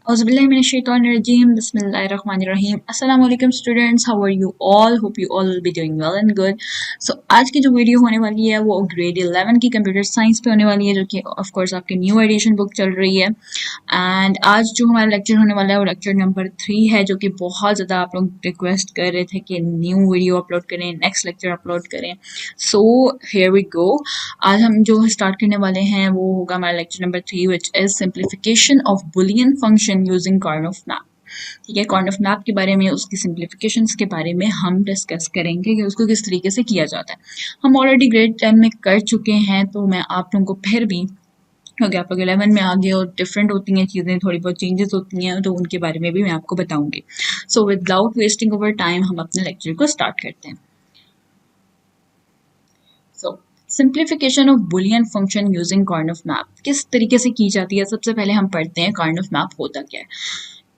Auzubillahiminash-shaytanir-rajeem. Bismillahir-rahmanir-rahim. Assalamualaikum students, how are you all? Hope you all will be doing well and good. So आज की जो video होने वाली है वो ग्रेड 11 की कंप्यूटर साइंस पे होने वाली है, जो कि ऑफ कोर्स आपकी न्यू एडिशन बुक चल रही है। एंड आज जो हमारा लेक्चर होने वाला है वो लेक्चर नंबर 3 है, जो कि बहुत ज़्यादा आप लोग रिक्वेस्ट कर रहे थे कि न्यू वीडियो अपलोड करें, नेक्स्ट लेक्चर अपलोड करें। So here we go. आज हम जो स्टार्ट करने वाले हैं वो होगा हमारा lecture number 3, which is simplification of Boolean function using Karnaugh map. ठीक है, कर्नल मैप के बारे में, उसकी सिंप्लीफिकेशंस के बारे में हम डिस्कस करेंगे कि उसको किस तरीके से किया जाता है। हम ऑलरेडी ग्रेड 10 में कर चुके हैं, तो मैं आप लोगों को फिर भी, क्योंकि आप लोग 11 में आ गए और डिफरेंट होती हैं चीज़ें, थोड़ी बहुत चेंजेस होती हैं, तो उनके बारे में भी मैं आपको बताऊंगी। So without wasting our time हम अपने लेक्चर को स्टार्ट करते हैं। So simplification of Boolean function using Karnaugh map किस तरीके से की जाती है। सबसे पहले हम पढ़ते हैं कर्नल मैप होता क्या है।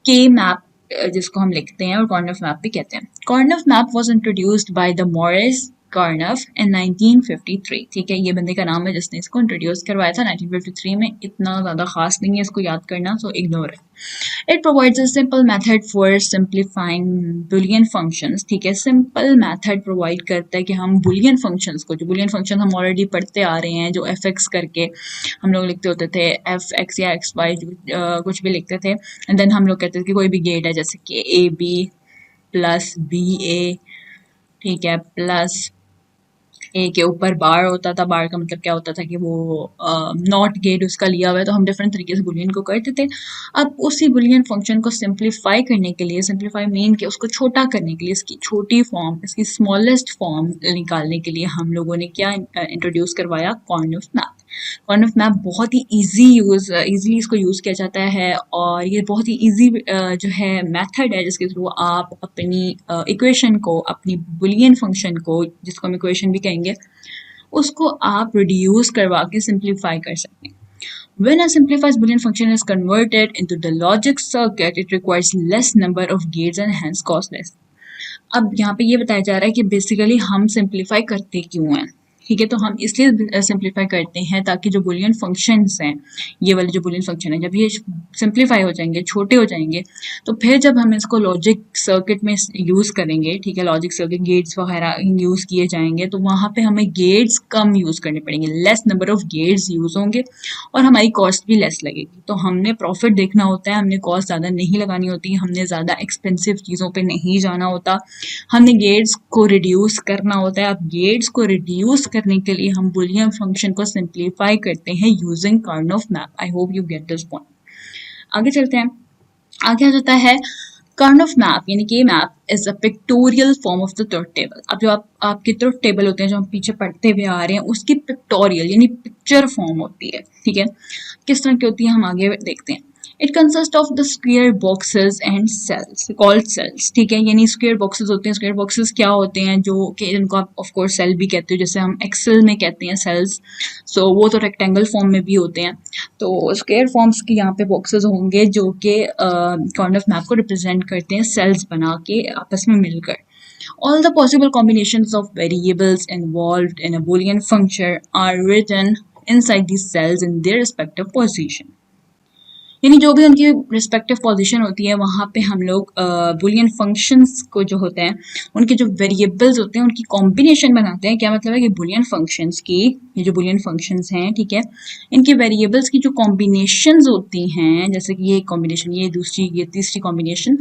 के मैप जिसको हम लिखते हैं और कर्नल मैप भी कहते हैं। Karnaugh map was introduced by the Maurice Karnaugh in 1953। ठीक है, ये बंदे का नाम है जिसने इसको इंट्रोड्यूस करवाया था 1953 में। इतना ज़्यादा खास नहीं है इसको याद करना, so ignore it. It provides a simple method for simplifying Boolean functions. ठीक है, सिंपल मेथड प्रोवाइड करता है कि हम बुलियन फंक्शंस को, जो बुलियन फंक्शन हम ऑलरेडी पढ़ते आ रहे हैं, जो एफ एक्स करके हम लोग लिखते होते थे, एफ एक्स या एक्स वाई कुछ भी लिखते थे, एंड देन हम लोग कहते थे कि कोई भी गेट है, जैसे कि ए बी प्लस बी ए, ठीक है, प्लस ए के ऊपर बार होता था। बार का मतलब क्या होता था कि वो नॉट गेट उसका लिया हुआ है, तो हम डिफरेंट तरीके से बुलियन को करते थे। अब उसी बुलियन फंक्शन को सिंप्लीफाई करने के लिए, सिंप्लीफाई मीन कि उसको छोटा करने के लिए, इसकी छोटी फॉर्म, इसकी स्मॉलेस्ट फॉर्म निकालने के लिए हम लोगों ने क्या इंट्रोड्यूस करवाया, कर्नल मैप। कर्नल मैप बहुत ही ईजीली इसको यूज़ किया जाता है, और ये बहुत ही ईजी जो है मेथड है जिसके थ्रू आप अपनी इक्वेशन को, अपनी बुलियन फंक्शन को, जिसको हम इक्वेशन भी कहेंगे, उसको आप रिड्यूस करवा के सिंप्लीफाई कर सकते हैं। When a simplified Boolean function is converted into the logic circuit, it requires less number of gates and hence cost less. अब यहाँ पे ये बताया जा रहा है कि बेसिकली हम सिंप्लीफाई करते क्यों हैं। ठीक है, तो हम इसलिए सिंप्लीफाई करते हैं ताकि जो बुलियन फंक्शंस हैं, ये वाले जो बुलियन फंक्शन है, जब ये सिंप्लीफाई हो जाएंगे, छोटे हो जाएंगे, तो फिर जब हम इसको लॉजिक सर्किट में यूज़ करेंगे, ठीक है, लॉजिक सर्किट गेट्स वगैरह यूज़ किए जाएंगे, तो वहाँ पे हमें गेट्स कम यूज़ करने पड़ेंगे, less number of gates use होंगे और हमारी कॉस्ट भी लेस लगेगी। तो हमने प्रॉफिट देखना होता है, हमने कॉस्ट ज़्यादा नहीं लगानी होती, हमने ज़्यादा एक्सपेंसिव चीज़ों पर नहीं जाना होता, हमने गेट्स को रिड्यूस करना होता है। अब गेट्स को रिड्यूस करने के लिए हम बुलियन फंक्शन को सिंप्लीफाई करते हैं using Karnaugh map. I hope you get this point. आगे चलते हैं। आगे आ जाता है कर्नल मैप, यानी कि map is a pictorial form of the truth table. अब जो आपके ट्रुथ टेबल होते हैं, जो हम पीछे पढ़ते हुए आ रहे हैं, उसकी पिक्टोरियल यानी पिक्चर फॉर्म होती है। ठीक है, किस तरह की होती है हम आगे देखते हैं। It consist of the square boxes and cells called cells. ठीक है, यानी स्क्वायर बॉक्सेस होते हैं। स्क्वायर बॉक्सेस क्या होते हैं, जो कि जिनको आप ऑफ कोर्स सेल भी कहते हो, जैसे हम एक्सेल में कहते हैं सेल्स, सो वो तो रेक्टेंगल फॉर्म में भी होते हैं। तो स्क्वायर फॉर्म्स के यहाँ पे बॉक्सेस होंगे जो कि कर्नल मैप को रिप्रेजेंट करते हैं, सेल्स बना के आपस में मिलकर। All the possible combinations of variables involved in a Boolean function are written inside these cells in their respective position. यानी जो भी उनकी रिस्पेक्टिव पोजीशन होती है, वहाँ पे हम लोग बुलियन फंक्शंस को जो होते हैं, उनके जो वेरिएबल्स होते हैं, उनकी कॉम्बिनेशन बनाते हैं। क्या मतलब है कि बुलियन फंक्शंस की, ये जो बुलियन फंक्शंस हैं, ठीक है, इनके वेरिएबल्स की जो कॉम्बिनेशंस होती हैं, जैसे कि ये कॉम्बिनेशन, ये दूसरी, ये तीसरी कॉम्बिनेशन,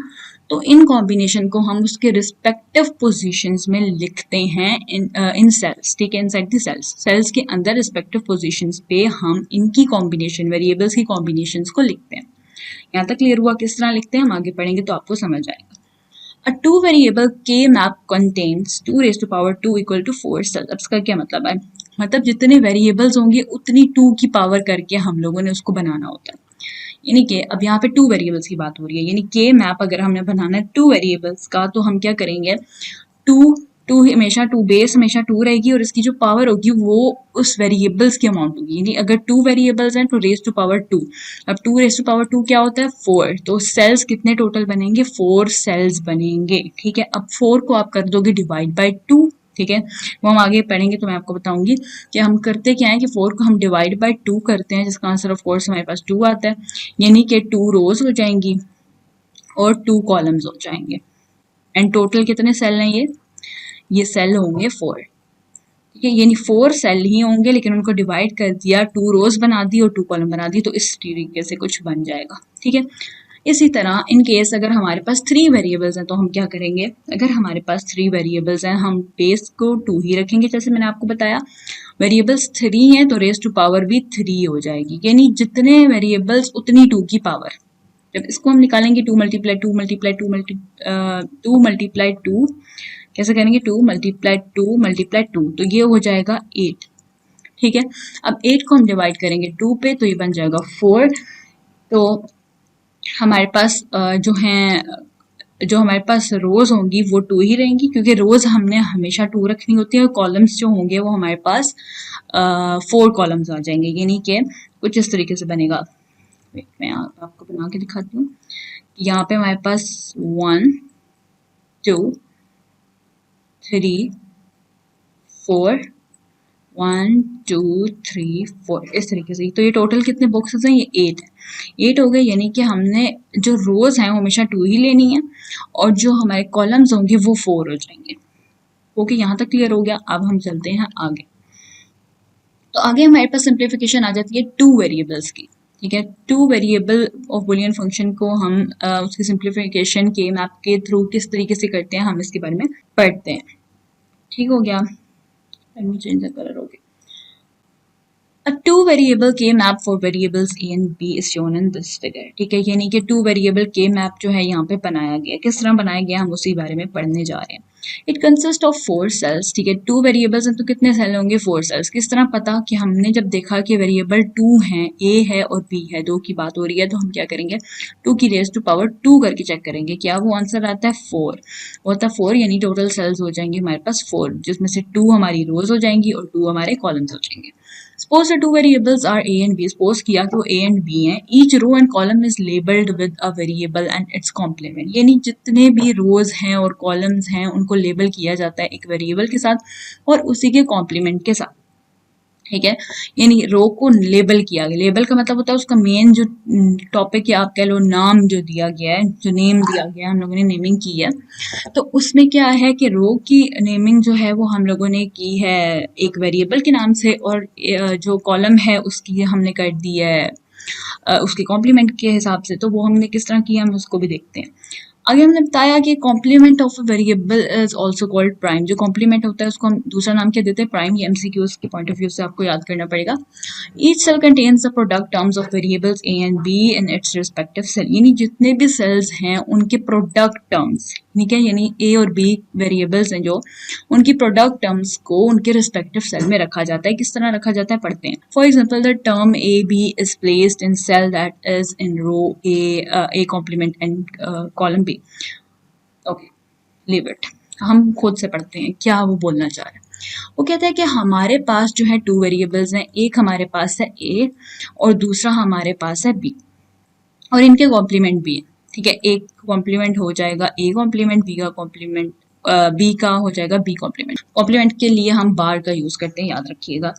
तो इन कॉम्बिनेशन को हम उसके रिस्पेक्टिव पोजीशंस में लिखते हैं इन सेल्स। ठीक है, इनसाइड द सेल्स, सेल्स के अंदर रिस्पेक्टिव पोजीशंस पे हम इनकी कॉम्बिनेशन, वेरिएबल्स की कॉम्बिनेशंस को लिखते हैं। यहाँ तक क्लियर हुआ किस तरह लिखते हैं, हम आगे पढ़ेंगे तो आपको समझ आएगा। A two variable k map contains 2 raised to power 2 equal to 4 cells। अब इसका क्या मतलब है, मतलब जितने वेरिएबल्स होंगे उतनी 2 की पावर करके हम लोगों ने उसको बनाना होता है। यानी कि अब यहाँ पे 2 वेरिएबल्स की बात हो रही है, यानी के मैप अगर हमने बनाना है 2 वेरिएबल्स का, तो हम क्या करेंगे, 2 2 हमेशा 2 बेस हमेशा 2 रहेगी, और इसकी जो पावर होगी वो उस वेरिएबल्स की अमाउंट होगी। यानी अगर 2 वेरिएबल्स हैं तो रेज टू पावर 2। अब 2 रेज टू पावर 2 क्या होता है, 4। तो सेल्स कितने टोटल बनेंगे, 4 सेल्स बनेंगे। ठीक है, अब 4 को आप कर दोगे डिवाइड बाय 2, ठीक है, वो हम आगे पढ़ेंगे तो मैं आपको बताऊंगी कि हम करते क्या है कि 4 को हम डिवाइड बाय 2 करते हैं, जिसका आंसर ऑफ कोर्स हमारे पास 2 आता है, यानी कि 2 रोज हो जाएंगी और 2 कॉलम्स हो जाएंगे। एंड टोटल कितने सेल हैं ये सेल होंगे 4। ठीक है, यानी 4 सेल ही होंगे, लेकिन उनको डिवाइड कर दिया, 2 रोज बना दी और 2 कॉलम बना दी, तो इस तरीके से कुछ बन जाएगा। ठीक है, इसी तरह इन केस अगर हमारे पास 3 वेरिएबल्स हैं तो हम क्या करेंगे, अगर हमारे पास 3 वेरिएबल्स हैं हम बेस को 2 ही रखेंगे, जैसे मैंने आपको बताया वेरिएबल्स 3 हैं तो रेज टू पावर भी 3 हो जाएगी, यानी जितने वेरिएबल्स उतनी 2 की पावर। जब इसको हम निकालेंगे 2 मल्टीप्लाई 2 मल्टीप्लाई 2 मल्टीप्लाई 2 कैसे करेंगे, 2 मल्टीप्लाई 2 मल्टीप्लाई 2, तो ये हो जाएगा 8। ठीक है, अब 8 को हम डिवाइड करेंगे 2 पे तो ये बन जाएगा 4। तो हमारे पास जो हमारे पास रोज होंगी वो 2 ही रहेंगी, क्योंकि रोज हमने हमेशा 2 रखनी होती है, और कॉलम्स जो होंगे वो हमारे पास 4 कॉलम्स आ जाएंगे, यानी कि कुछ इस तरीके से बनेगा। मैं आपको बना के दिखाती हूँ। यहाँ पे हमारे पास 1 2 3 4 1 2 3 4 इस तरीके से। तो ये टोटल कितने बॉक्सेस हैं, ये 8 है। 8 हो गए, यानी कि हमने जो रोज हैं वो हमेशा 2 ही लेनी है, और जो हमारे कॉलम्स होंगे वो 4 हो जाएंगे। ओके, यहाँ तक क्लियर हो गया। अब हम चलते हैं आगे। तो आगे हमारे पास सिंप्लीफिकेशन आ जाती है 2 वेरिएबल्स की। ठीक है, 2 वेरिएबल ऑफ बुलियन फंक्शन को हम उसकी सिंप्लीफिकेशन के मैप के थ्रू किस तरीके से करते हैं, हम इसके बारे में पढ़ते हैं। ठीक हो गया, चेंज द कलर हो गया। A two variable k map for variables a and b is shown in this figure। ठीक है, यानी कि 2 वेरिएबल k मैप जो है यहाँ पे बनाया गया, किस तरह बनाया गया हम उसी बारे में पढ़ने जा रहे हैं। It consist of 4 cells. ठीक है, 2 वेरिएबल्स हैं तो कितने सेल होंगे, 4 सेल्स। किस तरह पता कि हमने जब देखा कि वेरिएबल 2 हैं, a है और b है, 2 की बात हो रही है, तो हम क्या करेंगे, 2 की रेज टू पावर 2 करके चेक करेंगे, क्या वो आंसर आता है 4। वो आता है 4, यानी टोटल सेल्स हो जाएंगे हमारे पास 4, जिसमें से 2 हमारी रोज हो जाएंगी और 2 हमारे कॉलम्स हो जाएंगे। Suppose the two variables are a and b। Suppose किया कि वो a and b हैं। Each row and column is labeled with a variable and its complement। यानी जितने भी रोज हैं और कॉलम्स हैं उनको लेबल किया जाता है एक वेरिएबल के साथ और उसी के कॉम्प्लीमेंट के साथ। ठीक है, यानी रो को लेबल किया गया। लेबल का मतलब होता है उसका मेन जो टॉपिक या आप कह लो नाम जो दिया गया है, जो नेम दिया गया है, हम लोगों ने नेमिंग की है, तो उसमें क्या है कि रो की नेमिंग जो है वो हम लोगों ने की है एक वेरिएबल के नाम से, और जो कॉलम है उसकी हमने कर दी है उसके कॉम्प्लीमेंट के हिसाब से। तो वो हमने किस तरह किया हम उसको भी देखते हैं। आगे हमने बताया कि complement of a variable is also called prime. जो कॉम्प्लीमेंट होता है उसको हम दूसरा नाम क्या देते हैं, प्राइम। ये एमसीक्यूज के पॉइंट ऑफ व्यू से आपको याद करना पड़ेगा। Each cell contains the product terms of variables A and B in its respective cell. यानी जितने भी सेल्स हैं उनके प्रोडक्ट टर्म्स, ठीक है, यानी ए और बी वेरिएबल्स हैं जो, उनकी प्रोडक्ट टर्म्स को उनके रिस्पेक्टिव सेल में रखा जाता है। किस तरह रखा जाता है पढ़ते हैं। For example the term A B is placed in cell that is in row A complement and column B. Okay, leave it, हम खुद से पढ़ते हैं क्या वो बोलना चाह रहे हैं। वो कहता है कि हमारे पास जो है 2 वेरिएबल्स हैं, एक हमारे पास है ए और दूसरा हमारे पास है बी, और इनके कॉम्प्लीमेंट भी है। ठीक है, एक कॉम्प्लीमेंट हो जाएगा ए कॉम्प्लीमेंट, बी का कॉम्प्लीमेंट बी का हो जाएगा बी कॉम्प्लीमेंट। कॉम्प्लीमेंट के लिए हम बार का यूज करते हैं, याद रखिएगा।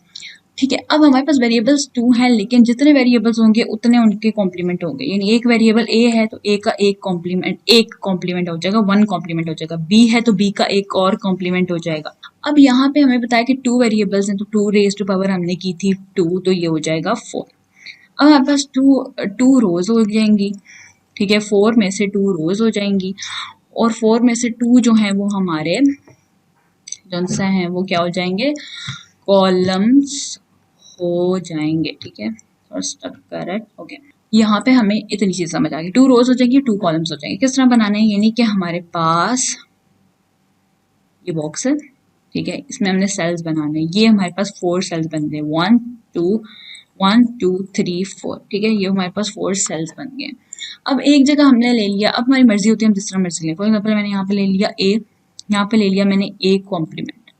ठीक है, अब हमारे पास वेरिएबल्स 2 हैं, लेकिन जितने वेरिएबल्स होंगे उतने उनके कॉम्प्लीमेंट होंगे। यानी एक वेरिएबल ए है तो ए का एक कॉम्प्लीमेंट हो जाएगा, 1 कॉम्प्लीमेंट हो जाएगा। बी है तो बी का एक और कॉम्प्लीमेंट हो जाएगा। अब यहाँ पे हमें बताया कि 2 वेरिएबल्स हैं तो 2 रेज टू पावर हमने की थी 2, तो ये हो जाएगा 4। अब हमारे पास टू रोज हो जाएंगी। ठीक है, 4 में से 2 रोज हो जाएंगी, और 4 में से 2 जो हैं वो हमारे जो सा हैं वो क्या हो जाएंगे, कॉलम्स हो जाएंगे। ठीक है, करेक्ट। ओके, यहाँ पे हमें इतनी चीज समझ आ गई। 2 रोज हो जाएंगी, 2 कॉलम्स हो जाएंगे। किस तरह बनाना है, यानी कि हमारे पास ये बॉक्स है, ठीक है, इसमें हमने सेल्स बनाने हैं। ये हमारे पास 4 सेल्स बन गए, 1 2 3 4। ठीक है, ये हमारे पास 4 सेल्स बन गए। अब एक जगह हमने ले लिया, अब हमारी मर्जी होती है हम जिस तरह मर्जी लें। फॉर एग्जाम्पल मैंने यहाँ पे ले लिया ए, यहाँ पे ले लिया मैंने ए कॉम्प्लीमेंट,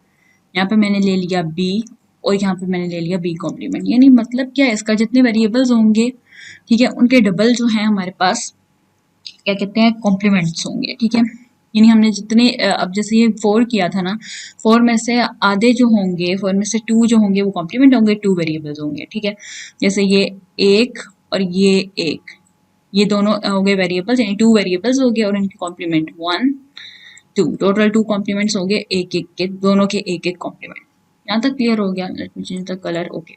यहाँ पे मैंने ले लिया बी, और यहाँ पे मैंने ले लिया बी कॉम्प्लीमेंट। यानी मतलब क्या है इसका, जितने वेरिएबल्स होंगे, ठीक है, उनके डबल जो है हमारे पास क्या कहते हैं, कॉम्प्लीमेंट्स होंगे। ठीक है, यानी हमने जितने अब जैसे ये 4 किया था ना, 4 में से आधे जो होंगे, 4 में से 2 जो होंगे वो कॉम्प्लीमेंट होंगे, 2 वेरिएबल्स होंगे, ठीक है। जैसे ये 1 और ये 1, ये दोनों हो गए वेरिएबल्स, यानी 2 वेरिएबल्स हो गए और इनके कॉम्प्लीमेंट 1 2, टोटल 2 कॉम्प्लीमेंट्स हो गए, एक एक के, दोनों के एक एक कॉम्प्लीमेंट। यहाँ तक क्लियर हो गया? Let me change the colour. Okay,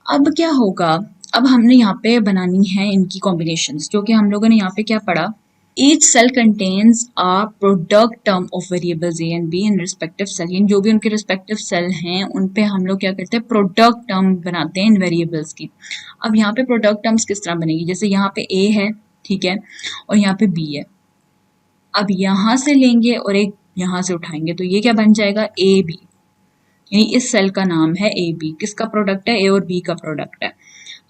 अब क्या होगा, अब हमने यहाँ पे बनानी है इनकी कॉम्बिनेशंस, जो कि हम लोगों ने यहाँ पे क्या पढ़ा, each cell contains a product term of variables a and b in respective cell, यानी जो भी उनके respective cell हैं उन पे हम लोग क्या करते हैं, product term बनाते हैं इन variables की। अब यहाँ पे product terms किस तरह बनेगी, जैसे यहाँ पे a है, ठीक है, और यहाँ पे b है। अब यहाँ से लेंगे और एक यहाँ से उठाएंगे तो ये क्या बन जाएगा, ए बी, यानी इस सेल का नाम है ए बी। किसका प्रोडक्ट है, ए और बी का प्रोडक्ट है।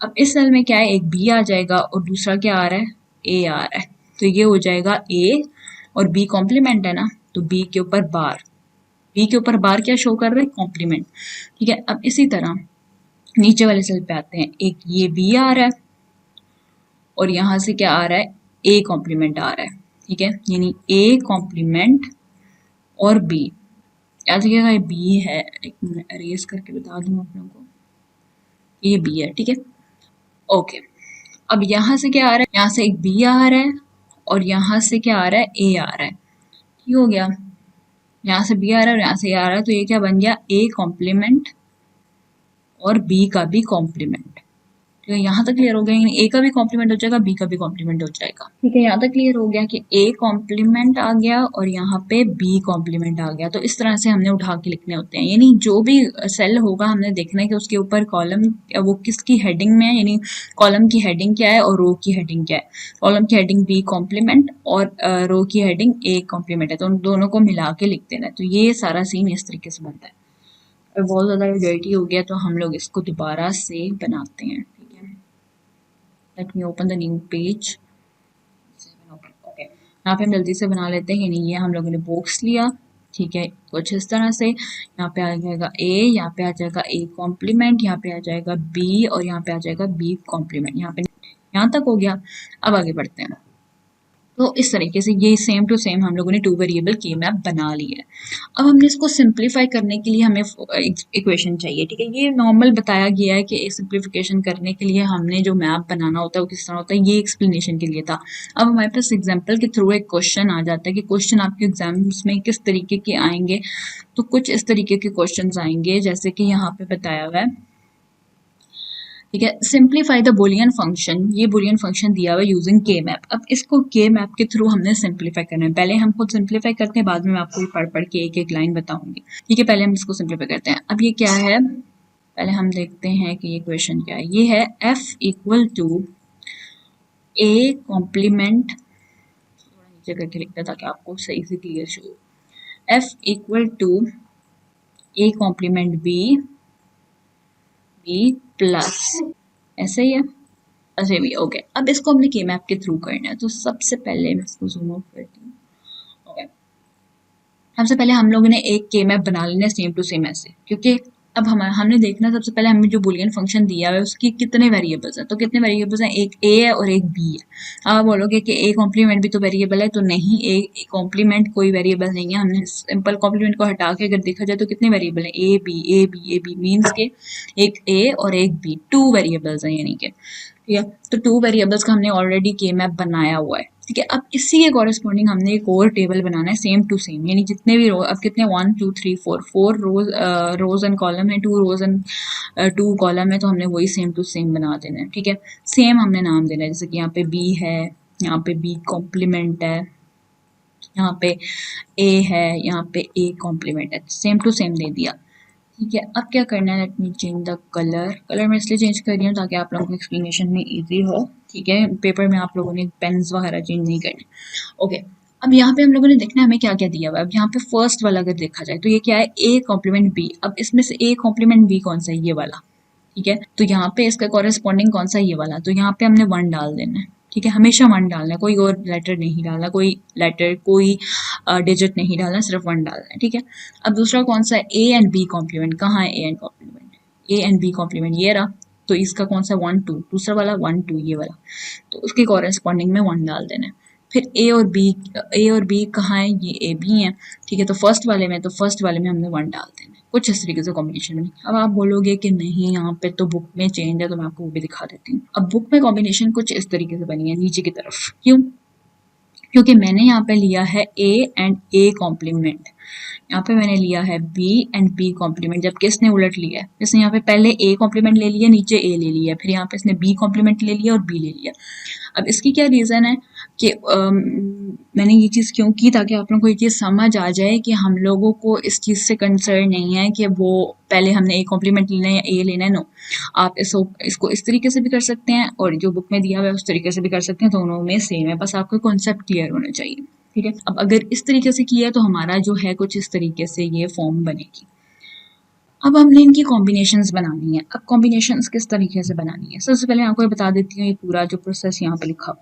अब इस सेल में क्या है, एक बी आ जाएगा और दूसरा क्या आ रहा है, ए आ रहा है, तो ये हो जाएगा ए और बी कॉम्प्लीमेंट है ना, तो बी के ऊपर बार, बी के ऊपर बार क्या शो कर रहा है, कॉम्प्लीमेंट, ठीक है। अब इसी तरह नीचे वाले सेल पे आते हैं, एक ये बी आ रहा है और यहाँ से क्या आ रहा है, ए कॉम्प्लीमेंट आ रहा है, ठीक है, यानी ए कॉम्प्लीमेंट और बी, याद रखिएगा ये बी है, एक मिनट अरेज करके बता दूँ आप लोगों को, ये बी है, ठीक है। ओके, अब यहाँ से क्या आ रहा है, यहाँ से एक बी आ रहा है और यहाँ से क्या आ रहा है, ए आ रहा है, ये हो गया, यहाँ से बी आ रहा है और यहाँ से ए आ रहा है, तो ये क्या बन गया, ए कॉम्प्लीमेंट और बी का भी कॉम्प्लीमेंट, ठीक है। यहाँ तक क्लियर हो गया, ए का भी कॉम्प्लीमेंट हो जाएगा, बी का भी कॉम्प्लीमेंट हो जाएगा, ठीक है। यहाँ तक क्लियर हो गया कि ए कॉम्प्लीमेंट आ गया और यहाँ पे बी कॉम्प्लीमेंट आ गया। तो इस तरह से हमने उठा के लिखने होते हैं, यानी जो भी सेल होगा हमने देखना है कि उसके ऊपर कॉलम वो किसकी हेडिंग में है, यानी कॉलम की हेडिंग क्या है और रो की हेडिंग क्या है। कॉलम की हेडिंग बी कॉम्प्लीमेंट और रो की हेडिंग ए कॉम्प्लीमेंट है, तो उन दोनों को मिला के लिख देना है। तो ये सारा सीन इस तरीके से बनता है। बहुत ज़्यादा डर्टी हो गया तो हम लोग इसको दोबारा से बनाते हैं, ठीक है। Let me open the new page. Okay, यहाँ पे हम जल्दी से बना लेते हैं, यानी ये हम लोगों ने बॉक्स लिया, ठीक है, कुछ इस तरह से। यहाँ पे आ जाएगा ए, यहाँ पे आ जाएगा ए कॉम्प्लीमेंट, यहाँ पे आ जाएगा बी और यहाँ पे आ जाएगा बी कॉम्प्लीमेंट। यहाँ तक हो गया। अब आगे बढ़ते हैं। तो इस तरीके से ये सेम टू सेम हम लोगों ने 2 वेरिएबल के मैप बना ली है। अब हमने इसको सिंप्लीफाई करने के लिए हमें इक्वेशन चाहिए, ठीक है। ये नॉर्मल बताया गया है कि सिंप्लीफिकेशन करने के लिए हमने जो मैप बनाना होता है वो किस तरह होता है, ये एक्सप्लेनेशन के लिए था। अब हमारे पास एग्जाम्पल के थ्रू एक क्वेश्चन आ जाता है कि क्वेश्चन आपके एग्जाम्स में किस तरीके के आएंगे। तो कुछ इस तरीके के क्वेश्चन आएंगे जैसे कि यहाँ पे बताया हुआ है, ठीक है। सिंप्लीफाई द बुलियन फंक्शन, ये बुलियन फंक्शन दिया हुआ है यूजिंग के मैप। अब इसको के मैप के थ्रू हमने सिंप्लीफाई करना है। पहले हम खुद सिंप्लीफाई करते हैं, बाद में मैं आपको ये पढ़ पढ़ के एक एक लाइन बताऊंगी, ठीक है। पहले हम इसको सिंप्लीफाई करते हैं। अब ये क्या है, पहले हम देखते हैं कि ये क्वेश्चन क्या है। ये है F equal to A complement, थोड़ा नीचे करके लिखता है ताकि आपको सही से क्लियर शो हो। F equal to A complement B plus, ऐसे ही है, ऐसे भी। ओके, अब इसको हमने के मैप के थ्रू करना है। तो सबसे पहले मैं इसको जूम आउट करती हूँ। ओके, सबसे पहले हम लोगों ने एक के मैप बना लेना है सेम टू सेम ऐसे, क्योंकि अब हमने देखना सबसे पहले हमें जो बुलियन फंक्शन दिया हुआ है उसकी कितने वेरिएबल्स हैं। तो कितने वेरिएबल्स हैं, एक ए है और एक बी है। आप बोलोगे कि ए कॉम्प्लीमेंट भी तो वेरिएबल है, तो नहीं, ए कॉम्प्लीमेंट कोई वेरिएबल नहीं है। हमने सिंपल कॉम्प्लीमेंट को हटा के अगर देखा जाए तो कितने वेरिएबल हैं, A B A B A B, means के एक ए और एक बी, 2 वेरिएबल्स हैं, यानी कि, ठीक है। तो 2 वेरिएबल्स का हमने ऑलरेडी के मैप बनाया हुआ है, ठीक है। अब इसी के कॉरेस्पॉन्डिंग हमने एक और टेबल बनाना है सेम टू सेम, यानी जितने भी रो, अब कितने 1 2 3 4 रोज एंड कॉलम है, 2 रोज एंड 2 कॉलम है, तो हमने वही सेम टू सेम बना देना है, ठीक है। सेम हमने नाम देना है, जैसे कि यहाँ पे बी है, यहाँ पे बी कॉम्प्लीमेंट है, यहाँ पे ए है, यहाँ पे ए कॉम्प्लीमेंट है, सेम टू सेम दे दिया, ठीक है। अब क्या करना है, let me change the colour मैं इसलिए चेंज कर रही हूँ ताकि आप लोगों को एक्सप्लेनेशन में इजी हो, ठीक है। पेपर में आप लोगों ने पेन्स वगैरह चेंज नहीं करने। ओके, अब यहाँ पे हम लोगों ने देखना है हमें क्या क्या दिया हुआ है। अब यहाँ पे फर्स्ट वाला अगर देखा जाए तो ये क्या है, ए कॉम्प्लीमेंट बी। अब इसमें से ए कॉम्प्लीमेंट बी कौन सा है, ये वाला, ठीक है। तो यहाँ पे इसका कॉरेस्पॉन्डिंग कौन सा, ये वाला, तो यहाँ पे हमने 1 डाल देना है, ठीक है। हमेशा 1 डालना है, कोई और लेटर नहीं डालना, कोई लेटर कोई डिजिट नहीं डालना, सिर्फ 1 डालना है, ठीक है। अब दूसरा कौन सा है, ए एंड बी कॉम्प्लीमेंट, कहाँ है A and complement, A and B complement ये रहा। तो इसका कौन सा 1 2, दूसरा वाला 1 2 ये वाला, तो उसके कॉरेस्पॉन्डिंग में 1 डाल देना है। फिर ए और बी कहाँ है, ये ए बी है, ठीक है। तो फर्स्ट वाले में हमने 1 डाल देना है। कुछ इस तरीके से कॉम्बिनेशन बनी। अब आप बोलोगे कि नहीं यहाँ पे तो बुक में चेंज है, तो मैं आपको वो भी दिखा देती हूँ। अब बुक में कॉम्बिनेशन कुछ इस तरीके से बनी है नीचे की तरफ। क्यों? क्योंकि मैंने यहाँ पे लिया है ए एंड ए कॉम्प्लीमेंट, यहाँ पे मैंने लिया है बी एंड बी कॉम्प्लीमेंट, जबकि इसने उलट लिया है। इसने यहाँ पे पहले ए कॉम्प्लीमेंट ले लिया, नीचे ए ले लिया, फिर यहाँ पे इसने बी कॉम्प्लीमेंट ले लिया और बी ले लिया। अब इसकी क्या रीज़न है कि मैंने ये चीज़ क्यों की, ताकि आप लोगों को ये चीज़ समझ आ जाए कि हम लोगों को इस चीज़ से कंसर्न नहीं है कि वो पहले हमने ए कॉम्प्लीमेंट लेना है या ए लेना है। नो, आप इसको इस तरीके से भी कर सकते हैं और जो बुक में दिया हुआ है उस तरीके से भी कर सकते हैं, दोनों में सेम है, बस आपका कॉन्सेप्ट क्लियर होना चाहिए, ठीक है। अब अगर इस तरीके से किया तो हमारा जो है कुछ इस तरीके से ये फॉर्म बनेगी। अब हमने इनकी कॉम्बिनेशंस बनानी है। अब कॉम्बिनेशंस किस तरीके से बनानी है, सबसे पहले आपको बता देती हूँ ये पूरा जो प्रोसेस यहाँ पे लिखा।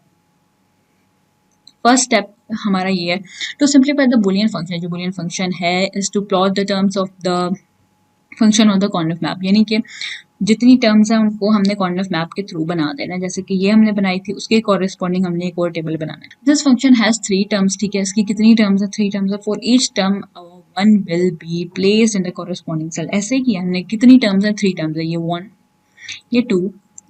फर्स्ट स्टेप हमारा ये है to simplify the Boolean function. जो बुलियन फंक्शन है is to plot the terms of the function on the corner map, यानी कि जितनी टर्म्स हैं उनको हमने कॉर्नर मैप के थ्रू बना देना है। जैसे कि ये हमने बनाई थी, उसके कॉरेस्पॉन्डिंग हमने एक और टेबल बनाना है। दिस फंक्शन हैज 3 टर्म्स, ठीक है। इसकी कितनी टर्म्स है, 3 टर्म्स है। For each term one will be placed in the corresponding cell. ऐसे ही किया हमने। कितनी टर्म्स है, 3 टर्म्स है। ये 1, ये 2,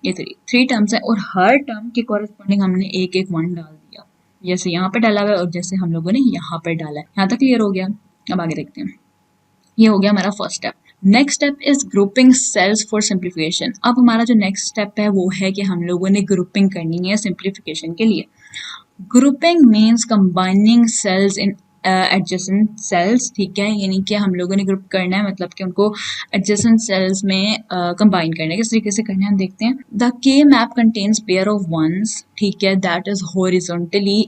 ये 3 टर्म्स है और हर टर्म के कॉरेस्पॉन्डिंग हमने एक एक 1 डाल दिया, जैसे यहाँ पे डाला हुआ है और जैसे हम लोगों ने यहाँ पर डाला है। यहाँ तक क्लियर हो गया। अब आगे देखते हैं। ये हो गया हमारा first step. Next step is grouping cells for simplification. अब हमारा जो नेक्स्ट स्टेप है वो है कि हम लोगों ने ग्रुपिंग करनी है सिंप्लीफिकेशन के लिए। ग्रुपिंग मीन्स कंबाइनिंग सेल्स इन एडजेसेंट सेल्स, ठीक है। यानी कि हम लोगों ने ग्रुप करना है, मतलब कि उनको एडजेसेंट सेल्स में कंबाइन करना है। किस तरीके से करना है हम देखते हैं। The K map contains pair of ones, ठीक है, that is horizontally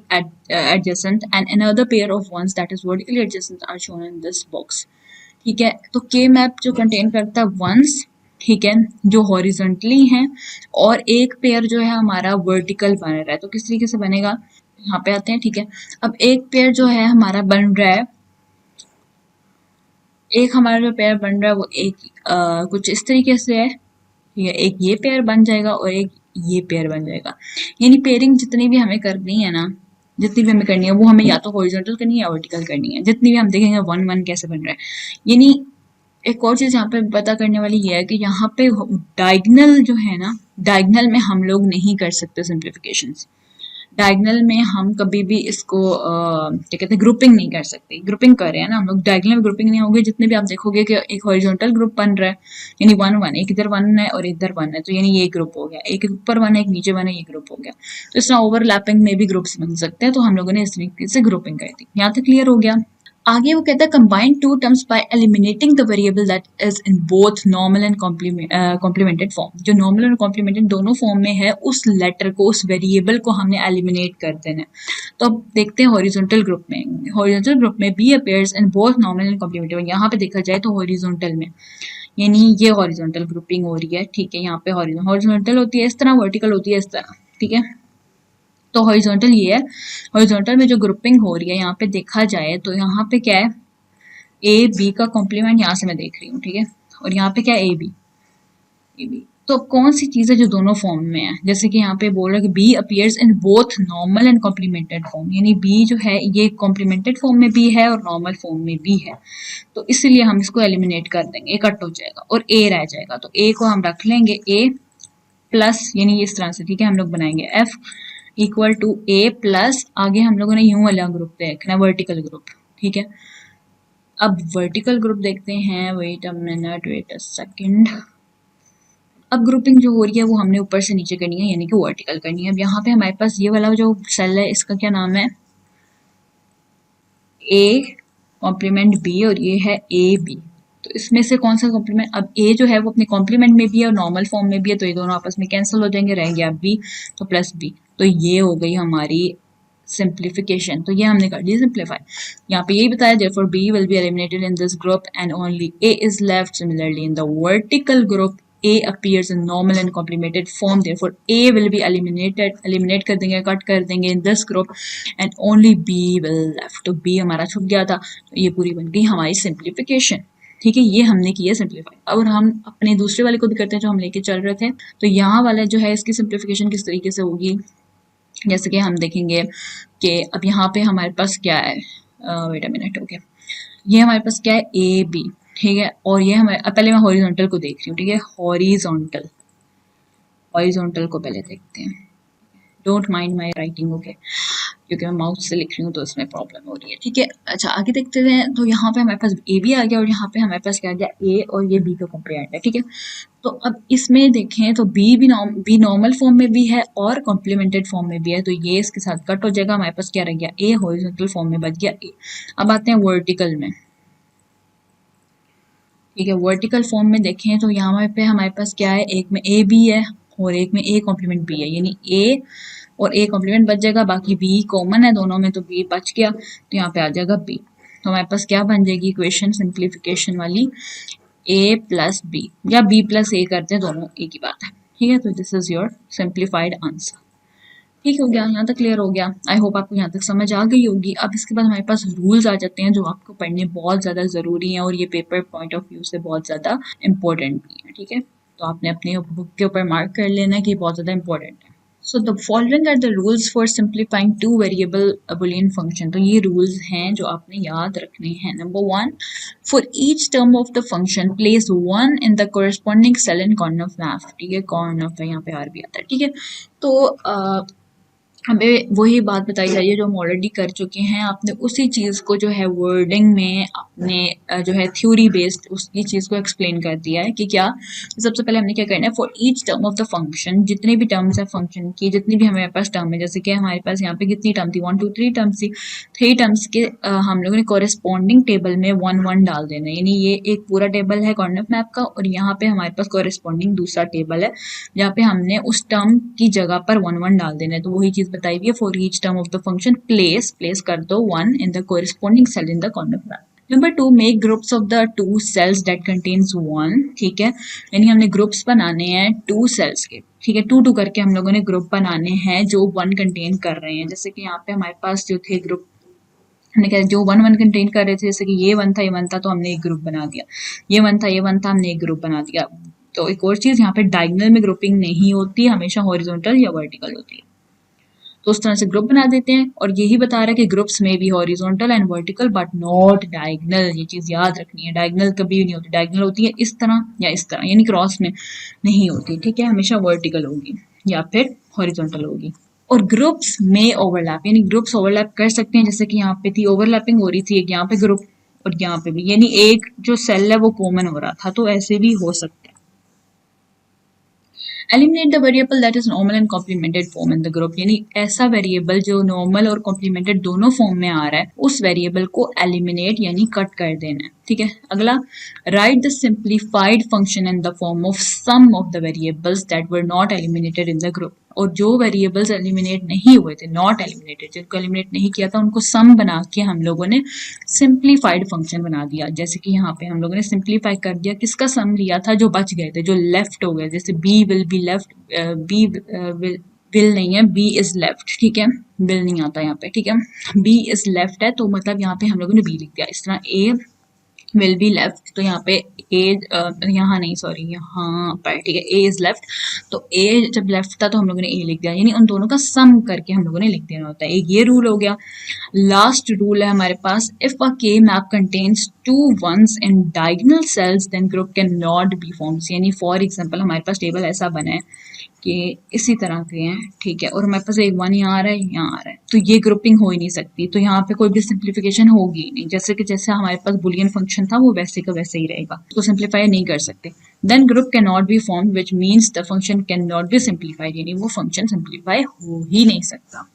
adjacent and another pair of ones that is vertically adjacent are shown in this box, ठीक है। तो के मैप जो कंटेन करता है वंस, ठीक है, जो हॉरिजॉन्टली हैं, और एक पेयर जो है हमारा वर्टिकल बन रहा है। तो किस तरीके से बनेगा, यहाँ पे आते हैं, ठीक है। अब एक पेयर जो है हमारा बन रहा है, एक हमारा जो पेयर बन रहा है वो एक कुछ इस तरीके से है, ठीक है। एक ये पेयर बन जाएगा और एक ये पेयर बन जाएगा। यानी पेयरिंग जितनी भी हमें करनी है ना, जितनी भी हमें करनी है वो हमें या तो हॉरिजॉन्टल करनी है या वर्टिकल करनी है। जितनी भी हम देखेंगे 1 1 कैसे बन रहा है। यानी एक और चीज़ यहाँ पे पता करने वाली ये है कि यहाँ पे डायगनल जो है ना, डायगनल में हम लोग नहीं कर सकते सिंप्लीफिकेशंस। डायगनल में हम कभी भी इसको क्या कहते हैं, ग्रुपिंग नहीं कर सकते। ग्रुपिंग कर रहे हैं ना हम लोग, डायगनल में ग्रुपिंग नहीं होगी। जितने भी आप देखोगे कि एक हॉरिजॉन्टल ग्रुप बन रहा है, यानी 1 1, एक इधर 1 है और इधर 1 है, तो यानी ये ग्रुप हो गया। एक ऊपर 1 है, एक नीचे 1 है, ये ग्रुप हो गया। तो इस तरह ओवरलैपिंग में भी ग्रुप्स बन सकते हैं। तो हम लोगों ने इस तरीके से ग्रुपिंग कर दी। यहाँ तक क्लियर हो गया। आगे वो कहता है combine 2 terms by eliminating the variable that is in both normal and complemented form. जो नॉर्मल और कॉम्प्लीमेंटेड दोनों फॉर्म में है, उस लेटर को, उस वेरिएबल को हमने एलिमिनेट कर देना है। तो अब देखते हैं हॉरिजॉन्टल ग्रुप में। हॉरिजॉन्टल ग्रुप में B appears in both normal and complemented. यहाँ पे देखा जाए तो हॉरिजॉन्टल में, यानी ये हॉरिजॉन्टल ग्रुपिंग हो रही है, ठीक है। यहाँ पे हॉरिजॉन्टल होती है इस तरह, वर्टिकल होती है इस तरह, ठीक है। तो हॉरिजॉन्टल ये है। हॉरिजॉन्टल में जो ग्रुपिंग हो रही है यहाँ पे देखा जाए तो यहाँ पे क्या है, ए बी का कॉम्प्लीमेंट यहाँ से मैं देख रही हूँ, ठीक है। और यहाँ पे क्या है, ए बी। तो अब कौन सी चीज़ है जो दोनों फॉर्म में है, जैसे कि यहाँ पे बोल रहा है कि B appears in both normal and complemented form, यानी बी जो है ये कॉम्प्लीमेंटेड फॉर्म में भी है और नॉर्मल फॉर्म में भी है। तो इसलिए हम इसको एलिमिनेट कर देंगे, कट हो जाएगा और ए रह जाएगा। तो ए को हम रख लेंगे ए प्लस, यानी इस तरह से, ठीक है। हम लोग बनाएंगे F equal to A plus, आगे हम लोगों ने यूं वाला ग्रुप देखना, वर्टिकल ग्रुप, ठीक है। अब वर्टिकल ग्रुप देखते हैं। Wait a minute, wait a second. अब ग्रुपिंग जो हो रही है वो हमने ऊपर से नीचे करनी है, यानी कि वर्टिकल करनी है। अब यहाँ पे हमारे पास ये वाला जो सेल है, इसका क्या नाम है, ए कॉम्प्लीमेंट बी, और ये है ए बी। तो इसमें से कौन सा कॉम्प्लीमेंट, अब ए जो है वो अपने कॉम्प्लीमेंट में भी है और नॉर्मल फॉर्म में भी है, तो ये दोनों आपस में कैंसिल हो जाएंगे, रह गया बी, तो प्लस बी। तो ये हो गई हमारी सिंप्लीफिकेशन। तो ये हमने कर दी सिंप्लीफाई। यहाँ पे यही बताया, therefore b will be eliminated in this group and only a is left. Similarly in the vertical group a appears in normal and complemented form, therefore a will be eliminate कर देंगे, cut कर देंगे in this group and only b will left. तो b हमारा छूट गया था, तो ये पूरी बन गई हमारी सिंप्लीफिकेशन, ठीक है। ये हमने किया सिंप्लीफाई। अब हम अपने दूसरे वाले को भी करते हैं जो हम लेके चल रहे थे। तो यहाँ वाला जो है इसकी सिंप्लीफिकेशन किस तरीके से होगी, जैसे कि हम देखेंगे कि अब यहाँ पे हमारे पास क्या है, वेट अ मिनट, ओके, ये हमारे पास क्या है, ए बी, ठीक है, और ये हमारे, पहले मैं हॉरिजॉन्टल को देख रही हूँ, ठीक है, हॉरिजॉन्टल, हॉरिजॉन्टल को पहले देखते हैं, don't mind my writing, okay, क्योंकि मैं माउथ से लिख रही हूँ तो इसमें प्रॉब्लम हो रही है, ठीक है। अच्छा आगे देखते हैं, तो यहाँ पे हमारे पास ए बी आ गया और यहाँ पे हमारे पास क्या आ गया, ए और ये बी का कॉम्प्रिहेंड है, ठीक है। तो अब इसमें देखें तो बी नॉर्मल फॉर्म में भी है और कॉम्प्लीमेंटेड फॉर्म में भी है, तो ये इसके साथ कट हो जाएगा, हमारे पास क्या रह गया, ए, हॉरिजॉन्टल फॉर्म में बच गया ए। अब आते हैं वर्टिकल में, ठीक है, वर्टिकल फॉर्म में देखें तो यहाँ पे हमारे पास क्या है, एक में ए बी है और एक में ए कॉम्प्लीमेंट बी है, यानी ए और ए कॉम्प्लीमेंट बच जाएगा, बाकी बी कॉमन है दोनों में, तो बी बच गया, तो यहाँ पे आ जाएगा बी। तो हमारे पास क्या बन जाएगी इक्वेशन सिंप्लीफिकेशन वाली, ए प्लस बी, या बी प्लस ए करते हैं, दोनों एक ही बात है, ठीक है। तो this is your simplified answer. ठीक हो गया, यहाँ तक क्लियर हो गया, आई होप आपको यहाँ तक समझ आ गई होगी। अब इसके बाद हमारे पास रूल्स आ जाते हैं जो आपको पढ़ने बहुत ज़्यादा ज़रूरी हैं और ये पेपर पॉइंट ऑफ व्यू से बहुत ज़्यादा इंपॉर्टेंट भी है, ठीक है। तो आपने अपने बुक के ऊपर मार्क कर लेना कि बहुत ज़्यादा इंपॉर्टेंट है। So the following are the rules for simplifying two variable Boolean function. तो ये रूल्स हैं जो आपने याद रखने हैं। Number 1, for each term of the function place 1 in the corresponding cell in corner of map, ठीक है, कॉर्नर ऑफ यहाँ पे आर भी आता है, ठीक है। तो हमें वही बात बताई जा रही है जो हम ऑलरेडी कर चुके हैं, आपने उसी चीज़ को जो है वर्डिंग में अपने जो है थ्योरी बेस्ड उसकी चीज़ को एक्सप्लेन कर दिया है कि क्या, सबसे पहले हमने क्या करना है, for each term of the function, जितने भी टर्म्स है फंक्शन की, जितनी भी हमारे पास टर्म है, जैसे कि हमारे पास यहाँ पे कितनी टर्म थी, 1 2 3 टर्म्स थी, 3 टर्म्स के हम लोगों ने कॉरेस्पॉन्डिंग टेबल में 1 1 डाल देना है, यानी ये एक पूरा टेबल है कॉर्नर मैप का और यहाँ पे हमारे पास कॉरेस्पॉन्डिंग दूसरा टेबल है जहाँ पे हमने उस टर्म की जगह पर 1 1 डाल देना है। तो वही चीज़ बताई हुई है, for each term of the function place कर दो 1 in the corresponding cell in the corner map. Number 2, make groups of the 2 cells that contains 1, ठीक है, यानी हमने ग्रुप्स बनाने हैं 2 सेल्स के, ठीक है, 2 2 करके हम लोगों ने ग्रुप बनाने हैं जो 1 कंटेन कर रहे हैं। जैसे कि यहाँ पे हमारे पास जो थे ग्रुप, हमने क्या जो 1 1 कंटेन कर रहे थे, जैसे कि ये 1 था ये 1 था तो हमने एक ग्रुप बना दिया, ये 1 था ये 1 था हमने एक ग्रुप बना दिया। तो एक और चीज़, यहाँ पे डायगोनल में ग्रुपिंग नहीं होती, हमेशा हॉरिजॉन्टल या वर्टिकल होती है। तो उस तरह से ग्रुप बना देते हैं और यही बता रहा है कि ग्रुप्स में भी horizontal and vertical but not diagonal. ये चीज़ याद रखनी है, डायगोनल कभी भी नहीं होती, डायगोनल होती है इस तरह या इस तरह, यानी क्रॉस में नहीं होती, ठीक है, हमेशा वर्टिकल होगी या फिर हॉरिजॉन्टल होगी। और ग्रुप्स में ओवरलैप, यानी ग्रुप्स ओवरलैप कर सकते हैं, जैसे कि यहाँ पे थी ओवरलैपिंग हो रही थी, एक यहाँ पे ग्रुप और यहाँ पे भी, यानी एक जो सेल है वो कॉमन हो रहा था, तो ऐसे भी हो सकता है। Eliminate the variable that is normal and complemented form in the group, यानी ऐसा वेरिएबल जो नॉर्मल और कॉम्प्लीमेंटेड दोनों फॉर्म में आ रहा है उस वेरिएबल को एलिमिनेट यानी कट कर देना है, ठीक है। अगला, write the simplified function in the form of sum of the variables that were not eliminated in the group, और जो वेरिएबल्स एलिमिनेट नहीं हुए थे, नॉट एलिमिनेटेड, जिनको एलिमिनेट नहीं किया था, उनको सम बना के हम लोगों ने सिंप्लीफाइड फंक्शन बना दिया। जैसे कि यहाँ पे हम लोगों ने सिंप्लीफाई कर दिया, किसका सम लिया था, जो बच गए थे, जो लेफ्ट हो गए, जैसे B will be left, B will नहीं है, बी इज लेफ्ट, ठीक है, विल नहीं आता यहाँ पे, ठीक है, बी इज लेफ्ट है, तो मतलब यहाँ पे हम लोगों ने बी लिख दिया। इस तरह ए विल बी लेफ्ट, तो यहाँ पे ए, यहाँ नहीं सॉरी यहाँ पर, ठीक है, ए इज लेफ्ट, तो ए जब लेफ्ट था तो हम लोगों ने ए लिख दिया, यानी उन दोनों का सम करके हम लोगों ने लिख देना होता है। एक ये रूल हो गया। लास्ट रूल है हमारे पास, if a K map contains 2 1s in diagonal cells then group can not be forms, यानी फॉर एग्जांपल हमारे पास टेबल ऐसा बना है कि इसी तरह के हैं, ठीक है, और हमारे पास एक 1 यहाँ आ रहा है, यहाँ आ रहा है, तो ये ग्रुपिंग हो ही नहीं सकती, तो यहाँ पे कोई भी सिंप्लीफिकेशन होगी ही नहीं, जैसे कि जैसे हमारे पास बुलियन फंक्शन था वो वैसे का वैसे ही रहेगा, उसको सिंप्लीफाई नहीं कर सकते। Then group can not be form which means the function can not be simplified, यानी वो फंक्शन सिंप्लीफाई हो ही नहीं सकता।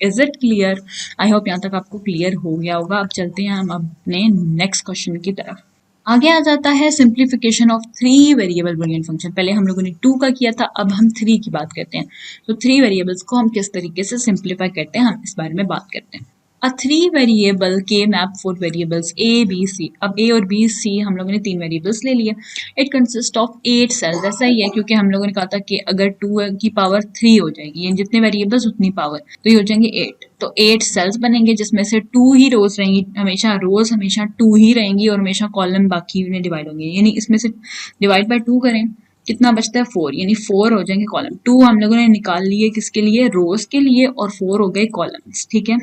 Is it clear? I hope यहाँ तक आपको क्लियर हो गया होगा। अब चलते हैं हम अपने नेक्स्ट क्वेश्चन की तरफ। आगे आ जाता है simplification of 3 variable Boolean function. पहले हम लोगों ने 2 का किया था, अब हम 3 की बात करते हैं। तो 3 वेरिएबल्स को हम किस तरीके से सिंप्लीफाई करते हैं, हम इस बारे में बात करते हैं। अ 3 वेरिएबल के map 4 variables A B C. अब ए और बी सी हम लोगों ने 3 वेरिएबल्स ले लिए। It consist of 8 cells. ऐसा ही है क्योंकि हम लोगों ने कहा था कि अगर 2 की पावर 3 हो जाएगी, यानी जितने वेरिएबल्स उतनी पावर, तो ये हो जाएंगे 8। तो 8 सेल्स बनेंगे जिसमें से 2 ही रोज रहेंगी, हमेशा रोज हमेशा 2 ही रहेंगी और हमेशा कॉलम बाकी में डिवाइड होंगे, यानी इसमें से डिवाइड बाय 2 करें कितना बचता है 4, यानी 4 हो जाएंगे कॉलम। 2 हम लोगों ने निकाल लिए किसके लिए, रोज के लिए, और 4 हो गए कॉलम्स। ठीक है,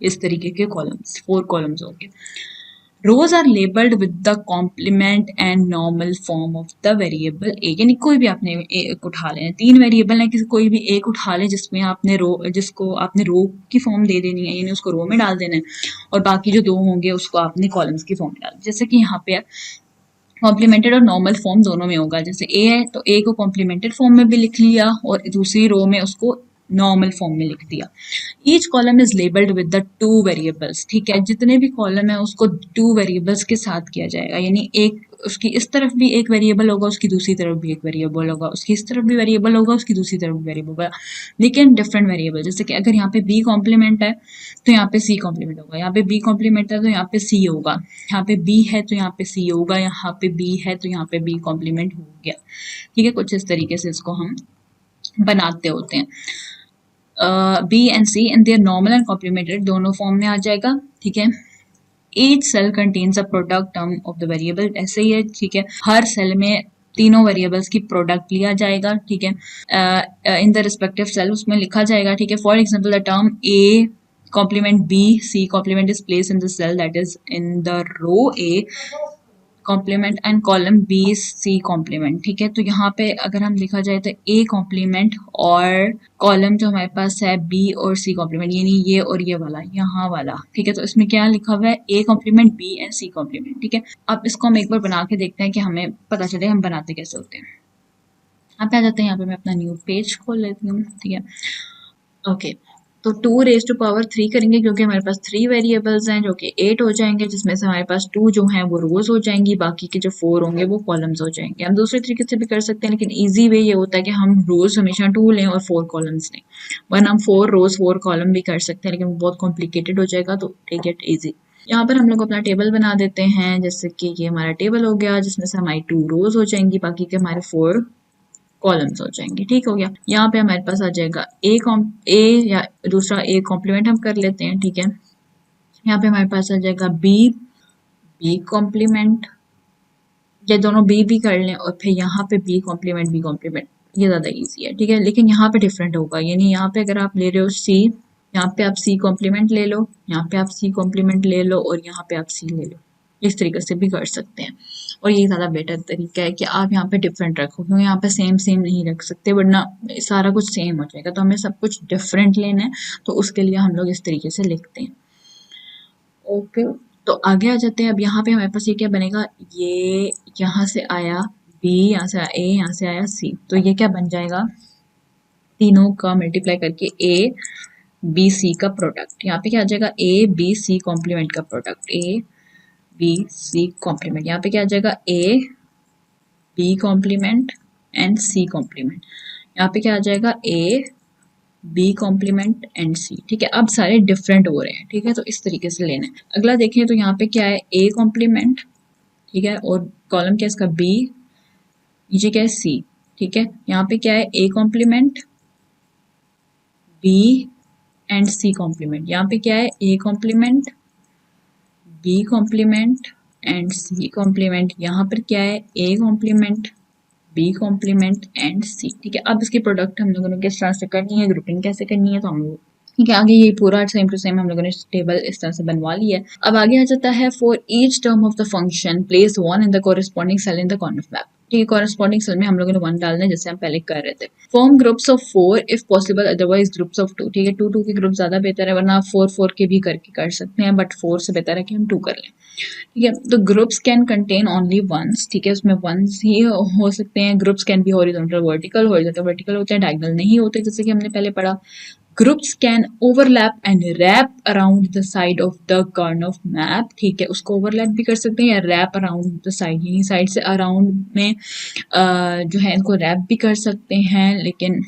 इस तरीके के कॉलम्स, 4 कॉलम्स हो गए। Rows are labelled with the complement and normal form of the variable A, यानी कोई भी आपने एक उठा लेना, 3 वेरिएबल है, किसी कोई भी एक उठा ले जिसमें आपने जिसको आपने रो की फॉर्म दे देनी है, यानी उसको रो में डाल देना है, और बाकी जो 2 होंगे उसको आपने कॉलम्स की फॉर्म में डाल, जैसे कि यहाँ पे कॉम्प्लीमेंटेड और नॉर्मल फॉर्म दोनों में होगा। जैसे ए है तो ए को कॉम्प्लीमेंटेड फॉर्म में भी लिख लिया और दूसरी रो में उसको नॉर्मल फॉर्म में लिख दिया। Each column is labelled with the 2 variables. ठीक है, जितने भी कॉलम है उसको 2 वेरिएबल्स के साथ किया जाएगा, यानी एक उसकी इस तरफ भी एक वेरिएबल होगा, उसकी दूसरी तरफ भी एक वेरिएबल होगा, उसकी इस तरफ भी वेरिएबल होगा, उसकी दूसरी तरफ भी वेरिएबल होगा, लेकिन डिफरेंट वेरिएबल। जैसे कि अगर यहाँ पे बी कॉम्प्लीमेंट है तो यहाँ पे सी कॉम्प्लीमेंट होगा, यहाँ पे बी कॉम्प्लीमेंट है तो यहाँ पे सी होगा, यहाँ पे बी है तो यहाँ पे सी होगा, यहाँ पे बी है तो यहाँ पे बी कॉम्प्लीमेंट हो गया। ठीक है, कुछ इस तरीके से इसको हम बनाते होते हैं। B and C in their normal and complemented दोनों फॉर्म में आ जाएगा। ठीक है, each cell contains a product term of the variable, ऐसे ही है। ठीक है, हर सेल में तीनों वेरिएबल्स की प्रोडक्ट लिया जाएगा। ठीक है, इन द रिस्पेक्टिव सेल उसमें लिखा जाएगा। ठीक है, for example the term A complement B C complement is place in the cell that is in the row A complement and column B C complement. ठीक है, तो यहाँ पे अगर हम लिखा जाए तो ए कॉम्प्लीमेंट और कॉलम जो हमारे पास है बी और सी कॉम्प्लीमेंट, यानी ये और ये वाला यहाँ वाला। ठीक है, तो इसमें क्या लिखा हुआ है, A complement B and C complement. ठीक है, अब इसको हम एक बार बना के देखते हैं कि हमें पता चले हम बनाते कैसे होते हैं। यहाँ पे आ जाते हैं, यहाँ पे मैं अपना न्यू पेज खोल लेती हूँ। ठीक है, ओके, तो 2 रेज टू पावर 3 करेंगे क्योंकि हमारे पास 3 वेरिएबल्स हैं जो कि 8 हो जाएंगे, जिसमें से हमारे पास 2 जो हैं वो रोज हो जाएंगी, बाकी के जो 4 होंगे वो कॉलम्स हो जाएंगे। हम दूसरे तरीके से भी कर सकते हैं, लेकिन इजी वे ये होता है कि हम रोज हमेशा 2 लें और 4 कॉलम्स लें, वरना हम 4 रोज 4 कॉलम भी कर सकते हैं, लेकिन वो बहुत कॉम्प्लिकेटेड हो जाएगा, तो टेक इट ईजी। यहाँ पर हम लोग अपना टेबल बना देते हैं, जैसे कि ये हमारा टेबल हो गया जिसमें से हमारी 2 रोज हो जाएंगी, बाकी के हमारे 4 कॉलम्स हो जाएंगे। ठीक हो गया, यहाँ पे हमारे पास आ जाएगा ए या दूसरा ए कॉम्प्लीमेंट हम कर लेते हैं। ठीक है, यहाँ पे हमारे पास आ जाएगा बी कॉम्प्लीमेंट, ये दोनों बी कर लें, और फिर यहाँ पे बी कॉम्प्लीमेंट, ये ज़्यादा इजी है। ठीक है, लेकिन यहाँ पे डिफरेंट होगा, यानी यहाँ पे अगर आप ले रहे हो सी, यहाँ पे आप सी कॉम्प्लीमेंट ले लो, यहाँ पे आप सी कॉम्प्लीमेंट ले लो, और यहाँ पे आप सी ले लो, इस तरीके से भी कर सकते हैं। और ये ज़्यादा बेटर तरीका है कि आप यहाँ पे डिफरेंट रखो, क्योंकि यहाँ पे सेम सेम नहीं रख सकते वरना सारा कुछ सेम हो जाएगा, तो हमें सब कुछ डिफरेंट लेना है, तो उसके लिए हम लोग इस तरीके से लिखते हैं। ओके, तो आगे आ जाते हैं। अब यहाँ पे हमारे पास ये क्या बनेगा, ये यहाँ से आया बी, यहाँ से आया ए, यहाँ से आया सी, तो ये क्या बन जाएगा, तीनों का मल्टीप्लाई करके ए बी सी का प्रोडक्ट। यहाँ पे क्या आ जाएगा, ए बी सी कॉम्प्लीमेंट का product, A B C complement. यहाँ पे क्या आ जाएगा, A B complement and C complement. यहाँ पे क्या आ जाएगा, A B complement and C. ठीक है, अब सारे डिफरेंट हो रहे हैं। ठीक है, तो इस तरीके से लेना है। अगला देखें तो यहाँ पे क्या है, ए कॉम्प्लीमेंट, ठीक है, और कॉलम क्या है इसका बी, नीचे क्या है सी। ठीक है, यहाँ पे क्या है, A complement B and C complement, यहाँ पे क्या है, A complement B complement and C complement, यहाँ पर क्या है, A complement B complement and C. ठीक है, अब इसकी प्रोडक्ट हम लोगों ने किस तरह से करनी है, ग्रुपिंग कैसे करनी है, तो हम लोग ठीक है, आगे ये पूरा सेम टू सेम हम लोगों ने टेबल इस तरह से बनवा लिया है। अब आगे आ जाता है, for each term of the function place 1 in the corresponding cell in the corner map. ठीक है, कॉरेस्पॉन्डिंग सेल में हम लोगों ने 1 डालना है, जैसे हम पहले कर रहे थे। Form groups of 4 if possible, otherwise groups of 2। ठीक है, 2 के ग्रुप ज्यादा बेहतर है, वरना आप 4 के भी करके कर सकते हैं, बट 4 से बेहतर है कि हम 2 कर लें। ठीक है, तो groups can contain only ones. ठीक है, उसमें वंस ही हो सकते हैं। Groups can be horizontal vertical, horizontal vertical होते हैं, डायगोनल नहीं होते, जैसे कि हमने पहले पढ़ा। Groups can overlap and wrap around the side of the corner of map. ठीक है, उसको ओवरलैप भी कर सकते हैं या रैप अराउंड द साइड, यानी साइड से अराउंड में जो है इनको रैप भी कर सकते हैं, लेकिन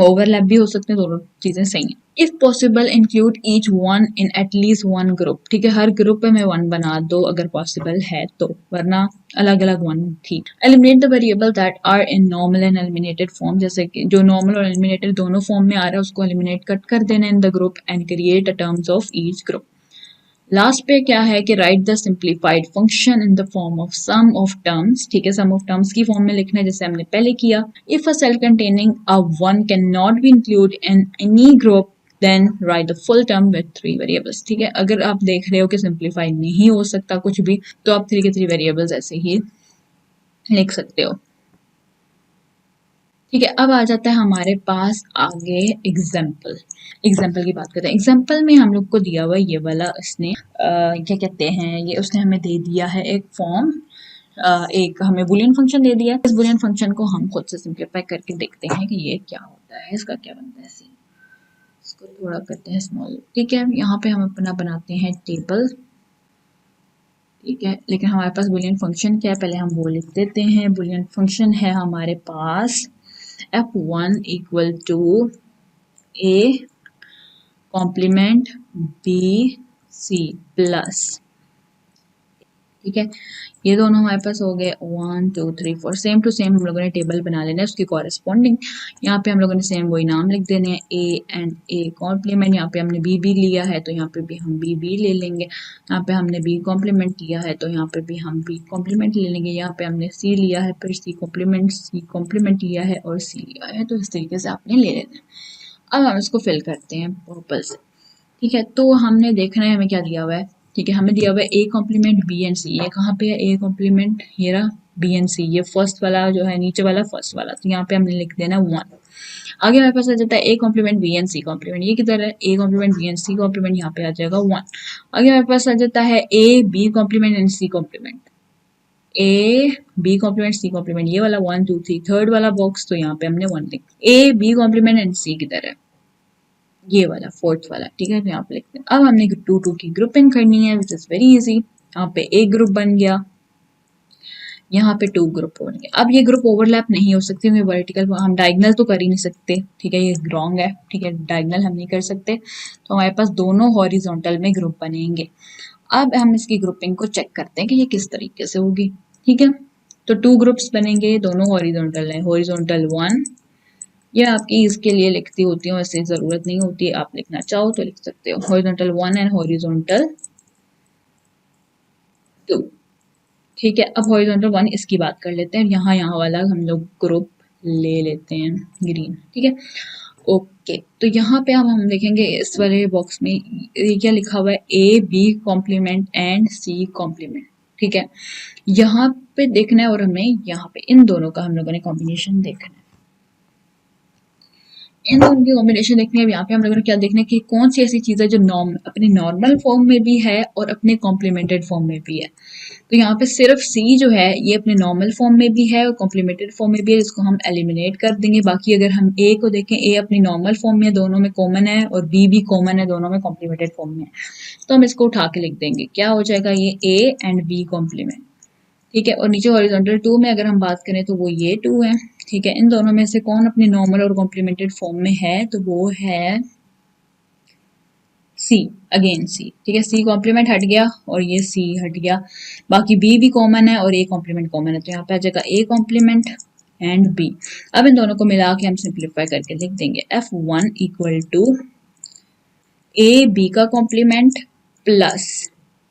ओवरलैप भी हो सकते हैं, दोनों चीजें सही हैं। If possible include each one in at least 1 group. ठीक है, हर ग्रुप में 1 बना दो अगर पॉसिबल है तो, वरना अलग अलग 1 थी। Eliminate the variable that are in normal and eliminated form, जैसे कि जो नॉर्मल और एलिमिनेटेड दोनों फॉर्म में आ रहा है उसको एलिमिनेट कट कर देना in the group and create a terms of each group. Last पे क्या है कि write the simplified function in the form of sum of terms, ठीक है, सम ऑफ टर्म्स की फॉर्म में लिखना है जैसे हमने पहले किया। If a cell containing a one can not be include in any group then write the full term with 3 variables, ठीक है। अगर आप देख रहे हो कि सिंप्लीफाई नहीं हो सकता कुछ भी, तो आप 3 के 3 वेरिएबल्स ऐसे ही लिख सकते हो, ठीक है। अब आ जाता है हमारे पास आगे एग्जाम्पल। एग्जाम्पल की बात करते हैं। एग्जाम्पल में हम लोग को दिया हुआ ये वाला उसने क्या कहते हैं, ये उसने हमें दे दिया है एक फॉर्म, एक हमें बुलियन फंक्शन दे दिया है। इस बुलियन फंक्शन को हम खुद से सिंप्लीफाई करके देखते हैं कि ये क्या होता है, इसका क्या बनता है। सीन इसको थोड़ा करते हैं स्मॉल, ठीक है। यहाँ पे हम अपना बनाते हैं टेबल, ठीक है। लेकिन हमारे पास बुलियन फंक्शन क्या है, पहले हम वो लिख देते हैं। बुलियन फंक्शन है हमारे पास f1 equal to a complement b c plus, ठीक है। ये दोनों हमारे पास हो गए 1 2 3 4, सेम टू सेम हम लोगों ने टेबल बना लेना है उसकी कॉरेस्पॉन्डिंग। यहाँ पे हम लोगों ने सेम वही नाम लिख देने हैं, a एंड a कॉम्प्लीमेंट। यहाँ पे हमने b लिया है तो यहाँ पे भी हम b ले लेंगे। यहाँ पे हमने b कॉम्प्लीमेंट लिया है तो यहाँ पे भी हम b कॉम्प्लीमेंट ले लेंगे। यहाँ पे हमने c लिया है, फिर c कॉम्प्लीमेंट लिया है और c लिया है, तो इस तरीके से आपने ले लेना है। अब हम इसको फिल करते हैं पर्पल से, ठीक है। तो हमने देखना है हमें क्या दिया हुआ है, ठीक है। हमें दिया हुआ है ए कॉम्प्लीमेंट बी एंड सी। ये कहाँ पे है ए कॉम्प्लीमेंट, ये रहा बी एंड सी, ये फर्स्ट वाला जो है नीचे वाला फर्स्ट वाला, तो यहाँ पे हमने लिख देना 1। आगे हमारे पास आ जाता है A complement B and C complement, ये किधर है A complement B and C complement, यहाँ पे आ जाएगा 1। आगे हमारे पास आ जाता है A B complement and C complement, A B complement C complement, ये वाला 1 2 3 थर्ड वाला बॉक्स, तो यहाँ पे हमने 1 लिख। ए बी कॉम्प्लीमेंट एंड सी किधर है, ये वाला फोर्थ वाला, ठीक है। तो यहाँ पे लिखते हैं। अब हमने 2 की ग्रुपिंग करनी है विच इज वेरी इजी। यहाँ पे एक ग्रुप बन गया, यहाँ पे 2 ग्रुप बन गया। अब ये ग्रुप ओवरलैप नहीं हो सकते, वर्टिकल हम डायगनल तो कर ही नहीं सकते, ठीक है, ये रॉन्ग है, ठीक है, डायगनल हम नहीं कर सकते। तो हमारे पास दोनों हॉरिजॉन्टल में ग्रुप बनेंगे। अब हम इसकी ग्रुपिंग को चेक करते हैं कि ये किस तरीके से होगी, ठीक है। तो 2 ग्रुप्स बनेंगे, दोनों हॉरिजॉन्टल है, हॉरिजॉन्टल 1, ये आपकी इसके लिए लिखती होती हूँ, ऐसे ज़रूरत नहीं होती है, आप लिखना चाहो तो लिख सकते हो। हॉरिजॉन्टल 1 एंड हॉरिजॉन्टल 2, ठीक है। अब हॉरिजॉन्टल 1 इसकी बात कर लेते हैं, यहाँ वाला हम लोग ग्रुप ले लेते हैं ग्रीन, ठीक है। ओके, तो यहाँ पे अब हम देखेंगे इस वाले बॉक्स में ये क्या लिखा हुआ है, A B complement and C complement, ठीक है। यहाँ पे देखना है और हमें यहाँ पे इन दोनों का हम लोगों ने कॉम्बिनेशन देखना है। इन दोनों की कॉम्बिनेशन देखनी है। यहाँ पे हम लोगों ने क्या देखना है कि कौन सी ऐसी चीज़ है जो अपने नॉर्मल फॉर्म में भी है और अपने कॉम्प्लीमेंटेड फॉर्म में भी है। तो यहाँ पे सिर्फ सी जो है ये अपने नॉर्मल फॉर्म में भी है और कॉम्प्लीमेंटेड फॉर्म में भी है, जिसको हम एलिमिनेट कर देंगे। बाकी अगर हम ए को देखें, ए अपनी नॉर्मल फॉर्म में दोनों में कॉमन है और बी भी कॉमन है, दोनों में कॉम्प्लीमेंटेड फॉर्म में है, तो हम इसको उठा के लिख देंगे। क्या हो जाएगा, ये ए एंड बी कॉम्प्लीमेंट, ठीक है। और नीचे हॉरिजॉन्टल 2 में अगर हम बात करें तो वो ये 2 है, ठीक है। इन दोनों में से कौन अपने नॉर्मल और कॉम्प्लीमेंटेड फॉर्म में है, तो वो है सी, अगेन सी, ठीक है। सी कॉम्प्लीमेंट हट गया और ये सी हट गया। बाकी बी भी कॉमन है और ए कॉम्प्लीमेंट कॉमन है, तो यहाँ पे आ जाएगा ए कॉम्प्लीमेंट एंड बी। अब इन दोनों को मिला के हम सिंप्लीफाई करके लिख देंगे F1 equal to A B का complement plus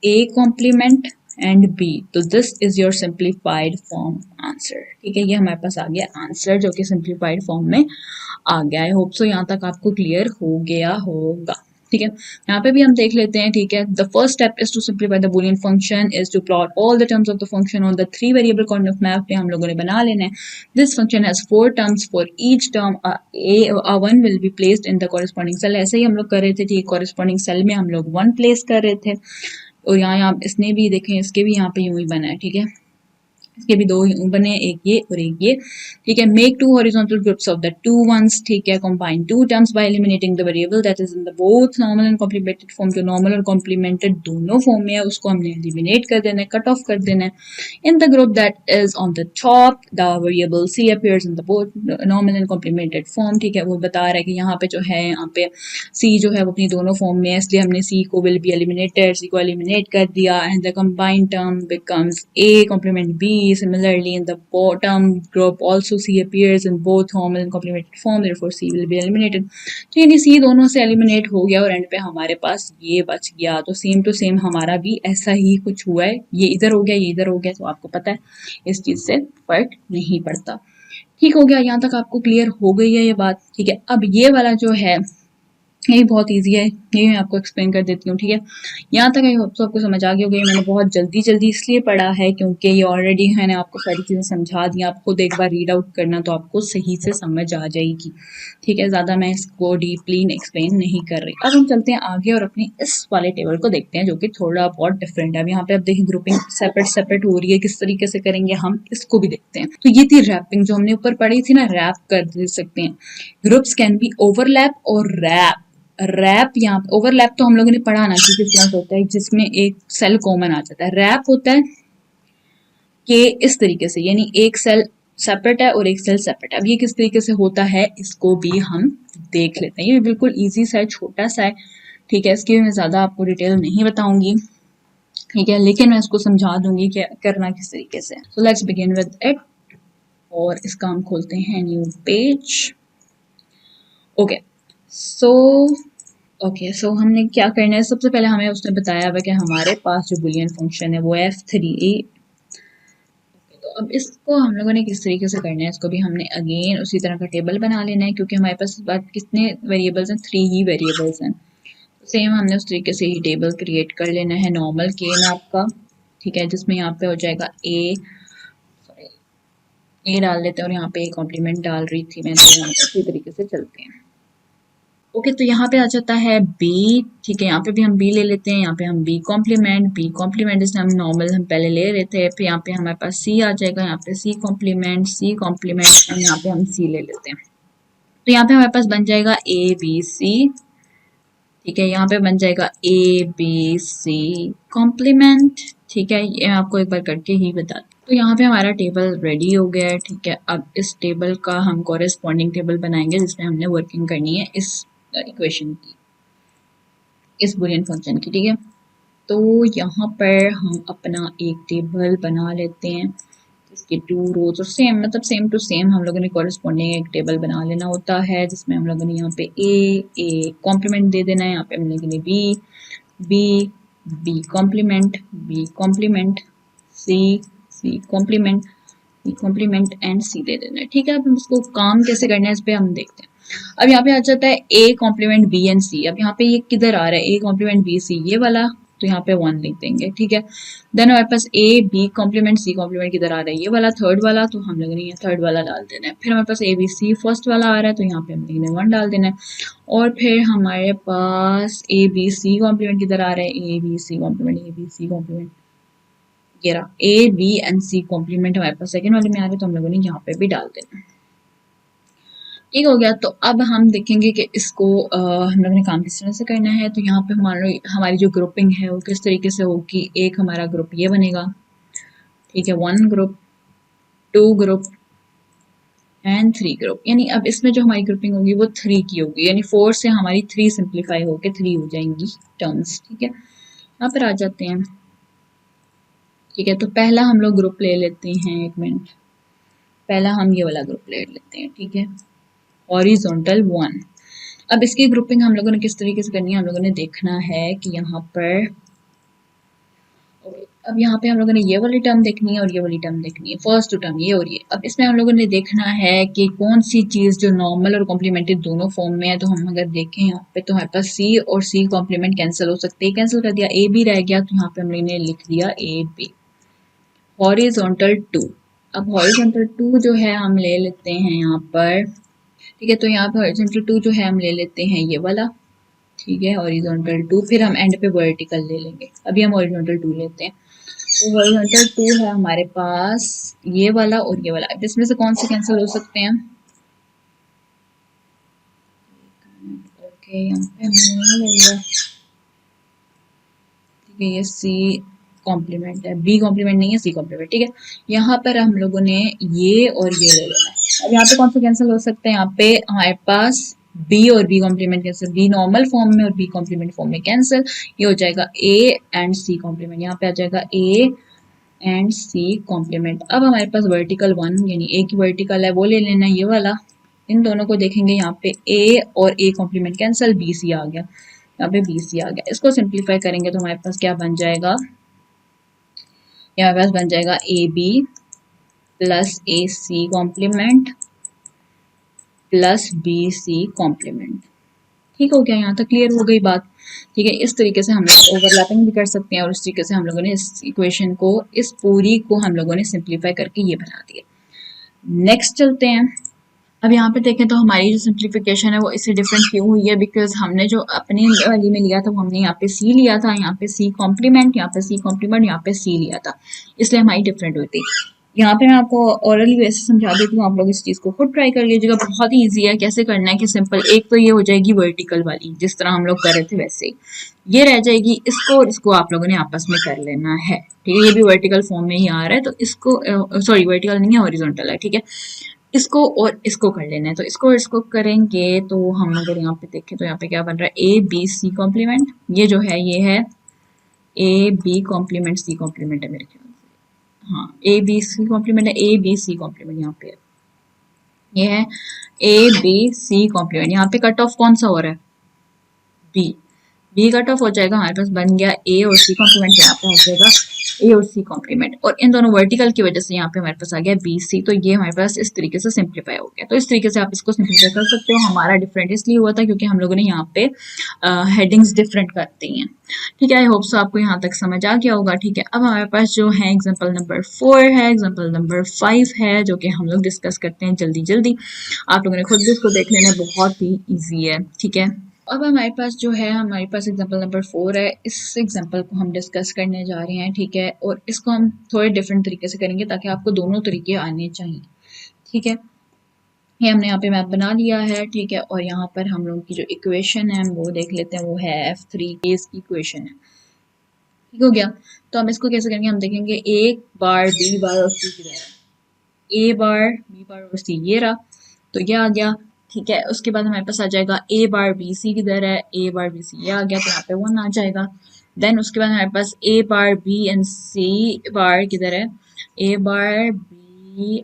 A complement and B, तो this is your simplified form answer, ठीक है। ये हमारे पास आ गया आंसर जो कि सिंप्लीफाइड फॉर्म में आ गया। आई होप सो यहाँ तक आपको क्लियर हो गया होगा, ठीक है। यहाँ पे भी हम देख लेते हैं, ठीक है। The first step is to simplify the Boolean function is to plot all the terms of the function on the 3 variable coordinate map पे हम लोगों ने बना लेना है। This function has 4 terms, for each term a 1 will be placed in the corresponding cell. ऐसे ही हम लोग कर रहे थे, ठीक, कॉरेस्पॉन्डिंग सेल में हम लोग 1 प्लेस कर रहे थे। और यहाँ इसने भी देखें, इसके भी यहाँ पे यूं ही बना है, ठीक है। इसके भी 2 बने, एक ये और एक ये, ठीक है। Make 2 horizontal groups of the 2 ones, ठीक है। Combine 2 terms by eliminating the variable that is in the both normal and complemented form. जो नॉर्मल और कॉम्प्लीमेंटेड दोनों फॉर्म में है उसको हमने एलिमिनेट कर देना है, कट ऑफ कर देना है। In the group that is on the top the variable C appears in the both normal and complemented form, ठीक है। वो बता रहा है कि यहाँ पे जो है, यहाँ पे सी जो है वो अपनी दोनों फॉर्म में है, इसलिए हमने सी को विल बी एलिमिनेटेड, सी को एलिमिनेट कर दिया and the combined term becomes A complement B Similarly, in the bottom group also C appears in both formal and complementary form, therefore C will be eliminated. तो यानी C दोनों से eliminate हो गया और एंड पे हमारे पास ये बच गया। तो सेम टू सेम हमारा भी ऐसा ही कुछ हुआ है, ये इधर हो गया, ये इधर हो गया। तो आपको पता है इस चीज़ से फर्क नहीं पड़ता। ठीक हो गया, यहाँ तक आपको क्लियर हो गई है ये बात। ठीक है, अब ये वाला जो है ये भी बहुत इजी है, ये मैं आपको एक्सप्लेन कर देती हूँ। ठीक है, यहाँ तक आई होप तो आपको समझ आ गई होगी। मैंने बहुत जल्दी जल्दी इसलिए पढ़ा है क्योंकि ये ऑलरेडी मैंने आपको सारी चीज़ें समझा दी। आप खुद एक बार रीड आउट करना तो आपको सही से समझ आ जाएगी। ठीक है, ज़्यादा मैं इसको डीपली एक्सप्लेन नहीं कर रही। अब हम चलते हैं आगे और अपने इस वाले टेबल को देखते हैं जो कि थोड़ा बहुत डिफरेंट है। अब यहाँ पे आप देखिए ग्रुपिंग सेपरेट सेपरेट हो रही है, किस तरीके से करेंगे हम इसको भी देखते हैं। तो ये थी रैपिंग जो हमने ऊपर पढ़ी थी ना, रैप कर दे सकते हैं। ग्रुप्स कैन बी ओवरलैप और रैप। रैप यहाँ पे ओवरलैप तो हम लोगों ने पढ़ा ना कि किस तरह से होता है, जिसमें एक सेल कॉमन आ जाता है। रैप होता है कि इस तरीके से, यानी एक सेल सेपरेट है और एक सेल सेपरेट है। अब ये किस तरीके से होता है इसको भी हम देख लेते हैं। ये बिल्कुल इजी सा है, छोटा सा है। ठीक है, इसकी मैं ज्यादा आपको डिटेल नहीं बताऊंगी। ठीक है, लेकिन मैं इसको समझा दूंगी कि करना किस तरीके से। So let's begin with it. और इसका हम खोलते हैं न्यू पेज। सो हमने क्या करना है, सबसे पहले हमें उसने बताया हुआ कि हमारे पास जो बुलियन फंक्शन है वो f3। तो अब इसको हम लोगों ने किस तरीके से करना है, इसको भी हमने अगेन उसी तरह का टेबल बना लेना है क्योंकि हमारे पास इस बार कितने वेरिएबल्स हैं, 3 ही वेरिएबल्स हैं। सेम हमने उस तरीके से ही टेबल क्रिएट कर लेना है नॉर्मल के मैप का। ठीक है, जिसमें यहाँ पे हो जाएगा ए डाल लेते हैं और यहाँ पे ए कॉम्प्लीमेंट डाल रही थी मैं, तो यहाँ पे इसी तरीके से चलते हैं। ओके, तो यहाँ पे आ जाता है बी। ठीक है, यहाँ पे भी हम बी ले लेते हैं, यहाँ पे हम बी कॉम्प्लीमेंट जैसे हम नॉर्मल हम पहले ले रहे थे। फिर यहाँ पे हमारे पास सी आ जाएगा, यहाँ पे सी कॉम्प्लीमेंट और यहाँ पे हम सी ले लेते हैं। तो यहाँ पे हमारे पास बन जाएगा ए बी सी। ठीक है, यहाँ पे बन जाएगा ए बी सी कॉम्प्लीमेंट। ठीक है, ये मैं आपको एक बार करके ही बता दूँ। तो यहाँ पे हमारा टेबल रेडी हो गया है। ठीक है, अब इस टेबल का हम कॉरेस्पॉन्डिंग टेबल बनाएंगे जिसमें हमने वर्किंग करनी है इस इक्वेशन की, इस बुलियन फंक्शन की। ठीक है, तो यहाँ पर हम अपना एक टेबल बना लेते हैं इसके 2 रोज और सेम मतलब सेम टू सेम हम लोगों ने कॉरेस्पॉन्डिंग एक टेबल बना लेना होता है जिसमें हम लोगों ने यहाँ पे ए कॉम्प्लीमेंट दे देना है, यहाँ पे हम लोगों ने B complement C complement and C दे देना है। ठीक है, अब हम इसको काम कैसे करना है इस पे हम देखते हैं। अब यहाँ पे आ जाता है ए कॉम्प्लीमेंट बी एंड सी। अब यहाँ पे ये किधर आ रहा है, ए कॉम्प्लीमेंट बी सी ये वाला, तो यहाँ पे 1 लिख देंगे। ठीक है, देन हमारे पास A B complement C complement किधर आ रहा है, ये वाला थर्ड वाला, तो हम लोगों ने ये थर्ड वाला डाल देना है। फिर हमारे पास ए बी सी फर्स्ट वाला आ रहा है, तो यहाँ पे हम लोगों ने 1 डाल देना है। और फिर हमारे पास ए बी सी कॉम्प्लीमेंट किधर आ रहा है, ए बी सी कॉम्प्लीमेंट ये रहा, A B and C complement हमारे पास सेकंड वाले में आ रहे, तो हम लोगों ने यहाँ पे भी डाल देना है। ठीक हो गया, तो अब हम देखेंगे कि इसको हम लोगों ने काम किस तरह से करना है। तो यहाँ पे हमारी जो ग्रुपिंग है वो किस तरीके से होगी। एक हमारा ग्रुप ये बनेगा, ठीक है, 1 ग्रुप 2 ग्रुप एंड 3 ग्रुप। यानी अब इसमें जो हमारी ग्रुपिंग होगी वो 3 की होगी, यानी 4 से हमारी 3 सिंप्लीफाई होके 3 हो जाएंगी टर्म्स। ठीक है, यहाँ पर आ जाते हैं। ठीक है, तो पहला हम लोग ग्रुप ले लेते हैं, एक मिनट, पहला हम ये वाला ग्रुप ले लेते हैं। ठीक है, हॉरिजॉन्टल 1। अब इसकी ग्रुपिंग हम लोगों ने किस तरीके से करनी है, हम लोगों ने देखना है कि यहाँ पर अब यहाँ पे हम लोगों ने ये वाली टर्म देखनी है और ये वाली टर्म देखनी है, फर्स्ट टर्म ये और ये। अब इसमें हम लोगों ने देखना है कि कौन सी चीज़ जो नॉर्मल और कॉम्प्लीमेंट्री दोनों फॉर्म में है। तो हम अगर देखें यहाँ पे तो हमारे पास सी और सी कॉम्प्लीमेंट कैंसिल हो सकते हैं, कैंसिल कर दिया, ए बी रह गया, तो यहाँ पे हम लोगों ने लिख दिया ए बी। हॉरिजॉन्टल 2, अब हॉरिजॉन्टल 2 जो है हम ले लेते हैं यहाँ पर। ठीक है, तो यहाँ पे हॉरिजॉन्टल 2 जो है हम ले लेते हैं ये वाला। ठीक है, हॉरिजॉन्टल 2, फिर हम एंड पे वर्टिकल ले लेंगे। अभी हम हॉरिजॉन्टल 2 लेते हैं। तो हॉरिजॉन्टल 2 है हमारे पास ये वाला और ये वाला। अब इसमें से कौन से कैंसिल हो सकते हैं, ओके यहाँ पे हमने ले लिया। ठीक है, ये सी कॉम्प्लीमेंट है, बी कॉम्प्लीमेंट नहीं है, सी कॉम्प्लीमेंट। ठीक है, यहाँ पर हम लोगों ने ये और ये ले लेना है। अब यहाँ पे कौन सा कैंसिल हो सकता है, यहाँ पे हमारे पास बी और B complement cancel, B normal form में और बी कॉम्प्लीमेंट फॉर्म में कैंसिल। ये हो जाएगा ए एंड सी कॉम्प्लीमेंट, यहाँ पे आ जाएगा ए एंड सी कॉम्प्लीमेंट। अब हमारे पास वर्टिकल वन यानी ए की वर्टिकल है वो ले लेना ये वाला। इन दोनों को देखेंगे यहाँ पे ए और A complement cancel, B C आ गया, यहाँ पे बी सी आ गया। इसको सिंप्लीफाई करेंगे तो हमारे पास क्या बन जाएगा, यहाँ पास बन जाएगा A B plus A C complement plus B C complement. ठीक हो गया, यहाँ तक क्लियर हो गई बात। ठीक है, इस तरीके से हम लोग ओवरलैपिंग भी कर सकते हैं और इस तरीके से हम लोगों ने इस इक्वेशन को, इस पूरी को हम लोगों ने सिंप्लीफाई करके ये बना दिया। नेक्स्ट चलते हैं। अब यहाँ पे देखें तो हमारी जो सिंप्लीफिकेशन है वो इससे डिफरेंट क्यों हुई है, बिकॉज हमने जो अपनी वाली में लिया था वो हमने यहाँ पे सी लिया था, यहाँ पे सी कॉम्प्लीमेंट, यहाँ पे सी कॉम्प्लीमेंट, यहाँ पे सी लिया था, इसलिए हमारी डिफरेंट हुई थी। यहाँ पे मैं आपको ओरली वैसे समझा देती हूँ, आप लोग इस चीज़ को खुद ट्राई कर लीजिएगा, बहुत ही ईजी है। कैसे करना है कि सिंपल, एक तो ये हो जाएगी वर्टिकल वाली जिस तरह हम लोग कर रहे थे वैसे ही, ये रह जाएगी, इसको और इसको आप लोगों ने आपस में कर लेना है। ठीक है, ये भी वर्टिकल फॉर्म में ही आ रहा है तो इसको, सॉरी वर्टिकल नहीं है हॉरिजॉन्टल है। ठीक है, इसको और इसको कर लेना है, तो इसको और इसको करेंगे तो हम अगर यहाँ पे देखें तो यहाँ पे क्या बन रहा है, ए बी सी कॉम्प्लीमेंट, ये जो है ये है A B complement C complement है मेरे ख्याल से, हाँ ए बी सी कॉम्प्लीमेंट है, ए बी सी कॉम्प्लीमेंट यहाँ पे है, ये है ए बी सी कॉम्प्लीमेंट। यहाँ पे कट ऑफ कौन सा हो रहा है, बी, बी कट ऑफ हो जाएगा, हमारे पास बन गया ए और सी कॉम्प्लीमेंट, यहाँ पे हो जाएगा ए और सी कॉम्प्लीमेंट, और इन दोनों वर्टिकल की वजह से यहाँ पे हमारे पास आ गया बी सी, तो ये हमारे पास इस तरीके से सिंप्लीफाई हो गया। तो इस तरीके से आप इसको सिंप्लीफाई कर सकते हो। हमारा डिफरेंट इसलिए हुआ था क्योंकि हम लोगों ने यहाँ पे हेडिंग्स डिफरेंट कर दी हैं। ठीक है, आई होप सो आपको यहाँ तक समझ आ गया होगा। ठीक है, अब हमारे पास जो है एग्जाम्पल नंबर 4 है, एग्जाम्पल नंबर 5 है, जो कि हम लोग डिस्कस करते हैं जल्दी जल्दी। आप लोगों ने खुद भी इसको देख लेना, बहुत ही ईजी है। ठीक है, अब हमारे पास जो है, हमारे पास एग्जांपल नंबर 4 है, इस एग्जांपल को हम डिस्कस करने जा रहे हैं। ठीक है, और इसको हम थोड़े डिफरेंट तरीके से करेंगे ताकि आपको दोनों तरीके आने चाहिए। ठीक है, ये हमने यहाँ पे मैप बना लिया है। ठीक है, और यहाँ पर हम लोग की जो इक्वेशन है वो देख लेते हैं, वो है F3 की इक्वेशन है। ठीक हो गया, तो हम इसको कैसे करेंगे, हम देखेंगे ए बार बी बार और सी की तरह, ए बार बी बार और सी, ये रहा, तो ये आ गया। ठीक है, उसके बाद हमारे पास आ जाएगा ए बार बी सी किधर है, ए बार बी सी ये आ गया, तो यहाँ पे 1 आ जाएगा। देन उसके बाद हमारे पास ए बार बी एंड सी बार किधर है, ए बार बी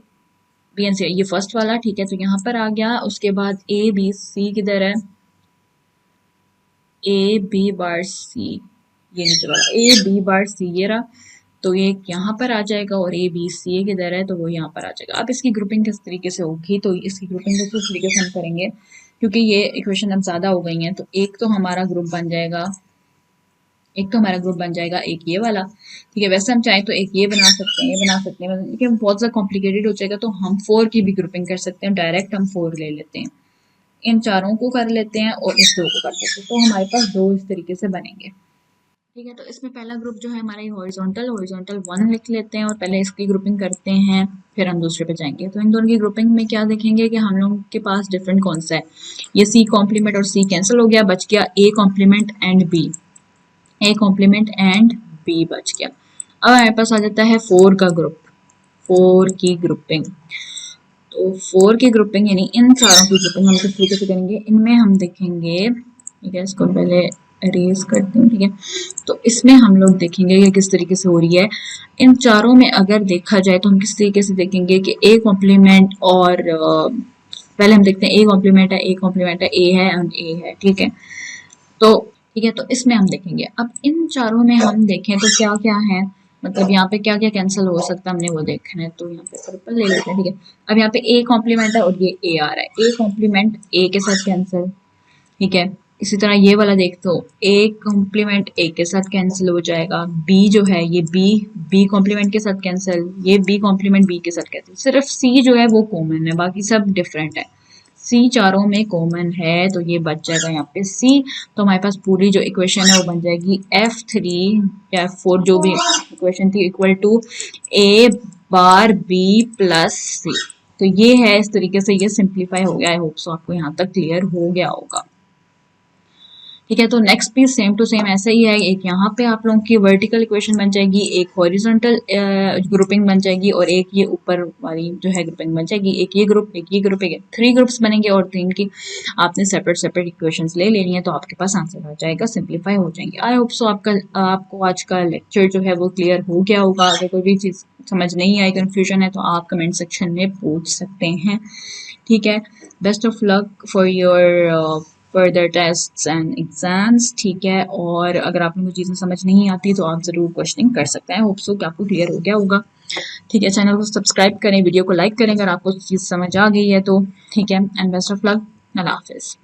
बी एंड सी, ये फर्स्ट वाला। ठीक है, तो यहाँ पर आ गया। उसके बाद ए बी सी किधर है, ए बी बार सी, ये नीचे वाला ए बी बार सी ये रहा, तो ये यहाँ पर आ जाएगा, और ए बी सी किधर है, तो वो यहाँ पर आ जाएगा। अब इसकी ग्रुपिंग किस तरीके से होगी, तो इसकी ग्रुपिंग किस तरीके से हम करेंगे, क्योंकि ये इक्वेशन अब ज़्यादा हो गई हैं, तो एक तो हमारा ग्रुप बन जाएगा, एक तो हमारा ग्रुप बन जाएगा एक ये वाला। ठीक है, वैसे हम चाहें तो एक ये बना सकते हैं, ये बना सकते हैं, लेकिन बहुत ज़्यादा कॉम्प्लिकेटेड हो जाएगा, तो हम 4 की भी ग्रुपिंग कर सकते हैं, डायरेक्ट हम 4 ले लेते हैं, इन चारों को कर लेते हैं और इस 2 को कर लेते हैं, तो हमारे पास 2 इस तरीके से बनेंगे। ठीक है, तो इसमें पहला ग्रुप जो है हमारा ये हॉरिजॉन्टल हॉरिजॉन्टल 1 लिख लेते हैं और पहले इसकी ग्रुपिंग करते हैं, फिर हम दूसरे पे जाएंगे। तो इन दोनों की ग्रुपिंग में क्या देखेंगे कि हम लोगों के पास डिफरेंट कौन सा है, ये सी कॉम्प्लीमेंट और सी कैंसिल हो गया, बच गया A complement and B, A complement and B बच गया। अब हमारे पास आ जाता है 4 का ग्रुप, 4 की ग्रुपिंग, तो 4 की ग्रुपिंग यानी इन चारों की ग्रुपिंग हम किस तरीके से करेंगे, इनमें हम देखेंगे। ठीक है, इसको पहले अरेज करती हूँ। ठीक है, तो इसमें हम लोग देखेंगे ये किस तरीके से हो रही है। इन चारों में अगर देखा जाए तो हम किस तरीके से देखेंगे कि ए कॉम्प्लीमेंट और पहले हम देखते हैं ए कॉम्प्लीमेंट है, ए कॉम्प्लीमेंट है, ए है एंड ए है। ठीक है, तो ठीक है, तो इसमें हम देखेंगे। अब इन चारों में हम देखें तो क्या क्या है, मतलब यहाँ पे क्या क्या कैंसिल हो सकता है हमने वो देखना है, तो यहाँ पे पर्पल ले लेते हैं। ठीक है, अब यहाँ पे ए कॉम्प्लीमेंट है और ये ए आ रहा है, ए कॉम्प्लीमेंट ए के साथ कैंसिल। ठीक है, इसी तरह ये वाला देख तो ए कॉम्प्लीमेंट ए के साथ कैंसिल हो जाएगा, बी जो है ये बी बी कॉम्प्लीमेंट के साथ कैंसिल, ये बी कॉम्प्लीमेंट बी के साथ कैंसिल, सिर्फ सी जो है वो कॉमन है, बाकी सब डिफरेंट है। सी चारों में कॉमन है, तो ये बच जाएगा यहाँ पे सी, तो हमारे पास पूरी जो इक्वेशन है वो बन जाएगी F3 या F4 जो भी इक्वेशन थी equal to A bar B plus C. तो ये है, इस तरीके से ये सिंप्लीफाई हो गया। आई होप सो आपको यहाँ तक क्लियर हो गया होगा। ठीक है। तो नेक्स्ट भी सेम टू सेम ऐसा ही है, एक यहाँ पे आप लोगों की वर्टिकल इक्वेशन बन जाएगी, एक हॉरिजॉन्टल ग्रुपिंग बन जाएगी और एक ये ऊपर वाली जो है ग्रुपिंग बन जाएगी। एक ये ग्रुप, एक ये ग्रुप, एक 3 ग्रुप्स बनेंगे और 3 की आपने सेपरेट सेपरेट इक्वेशंस ले लेनी है, तो आपके पास आंसर आ जाएगा, सिंप्लीफाई हो जाएंगे। आई होप सो आपको आज का लेक्चर जो है वो क्लियर हो गया होगा। अगर कोई भी चीज़ समझ नहीं आई, कंफ्यूजन है, तो आप कमेंट सेक्शन में पूछ सकते हैं। ठीक है। Best of luck for your further tests and exams. ठीक है। और अगर आप लोगों को चीज़ें समझ नहीं आती तो आप ज़रूर क्वेश्चनिंग कर सकते हैं। होप सो कि आपको क्लियर हो गया होगा। ठीक है। चैनल को सब्सक्राइब करें, वीडियो को लाइक करें अगर आपको चीज़ समझ आ गई है तो। ठीक है। And best of luck. अल्लाह हाफिज़।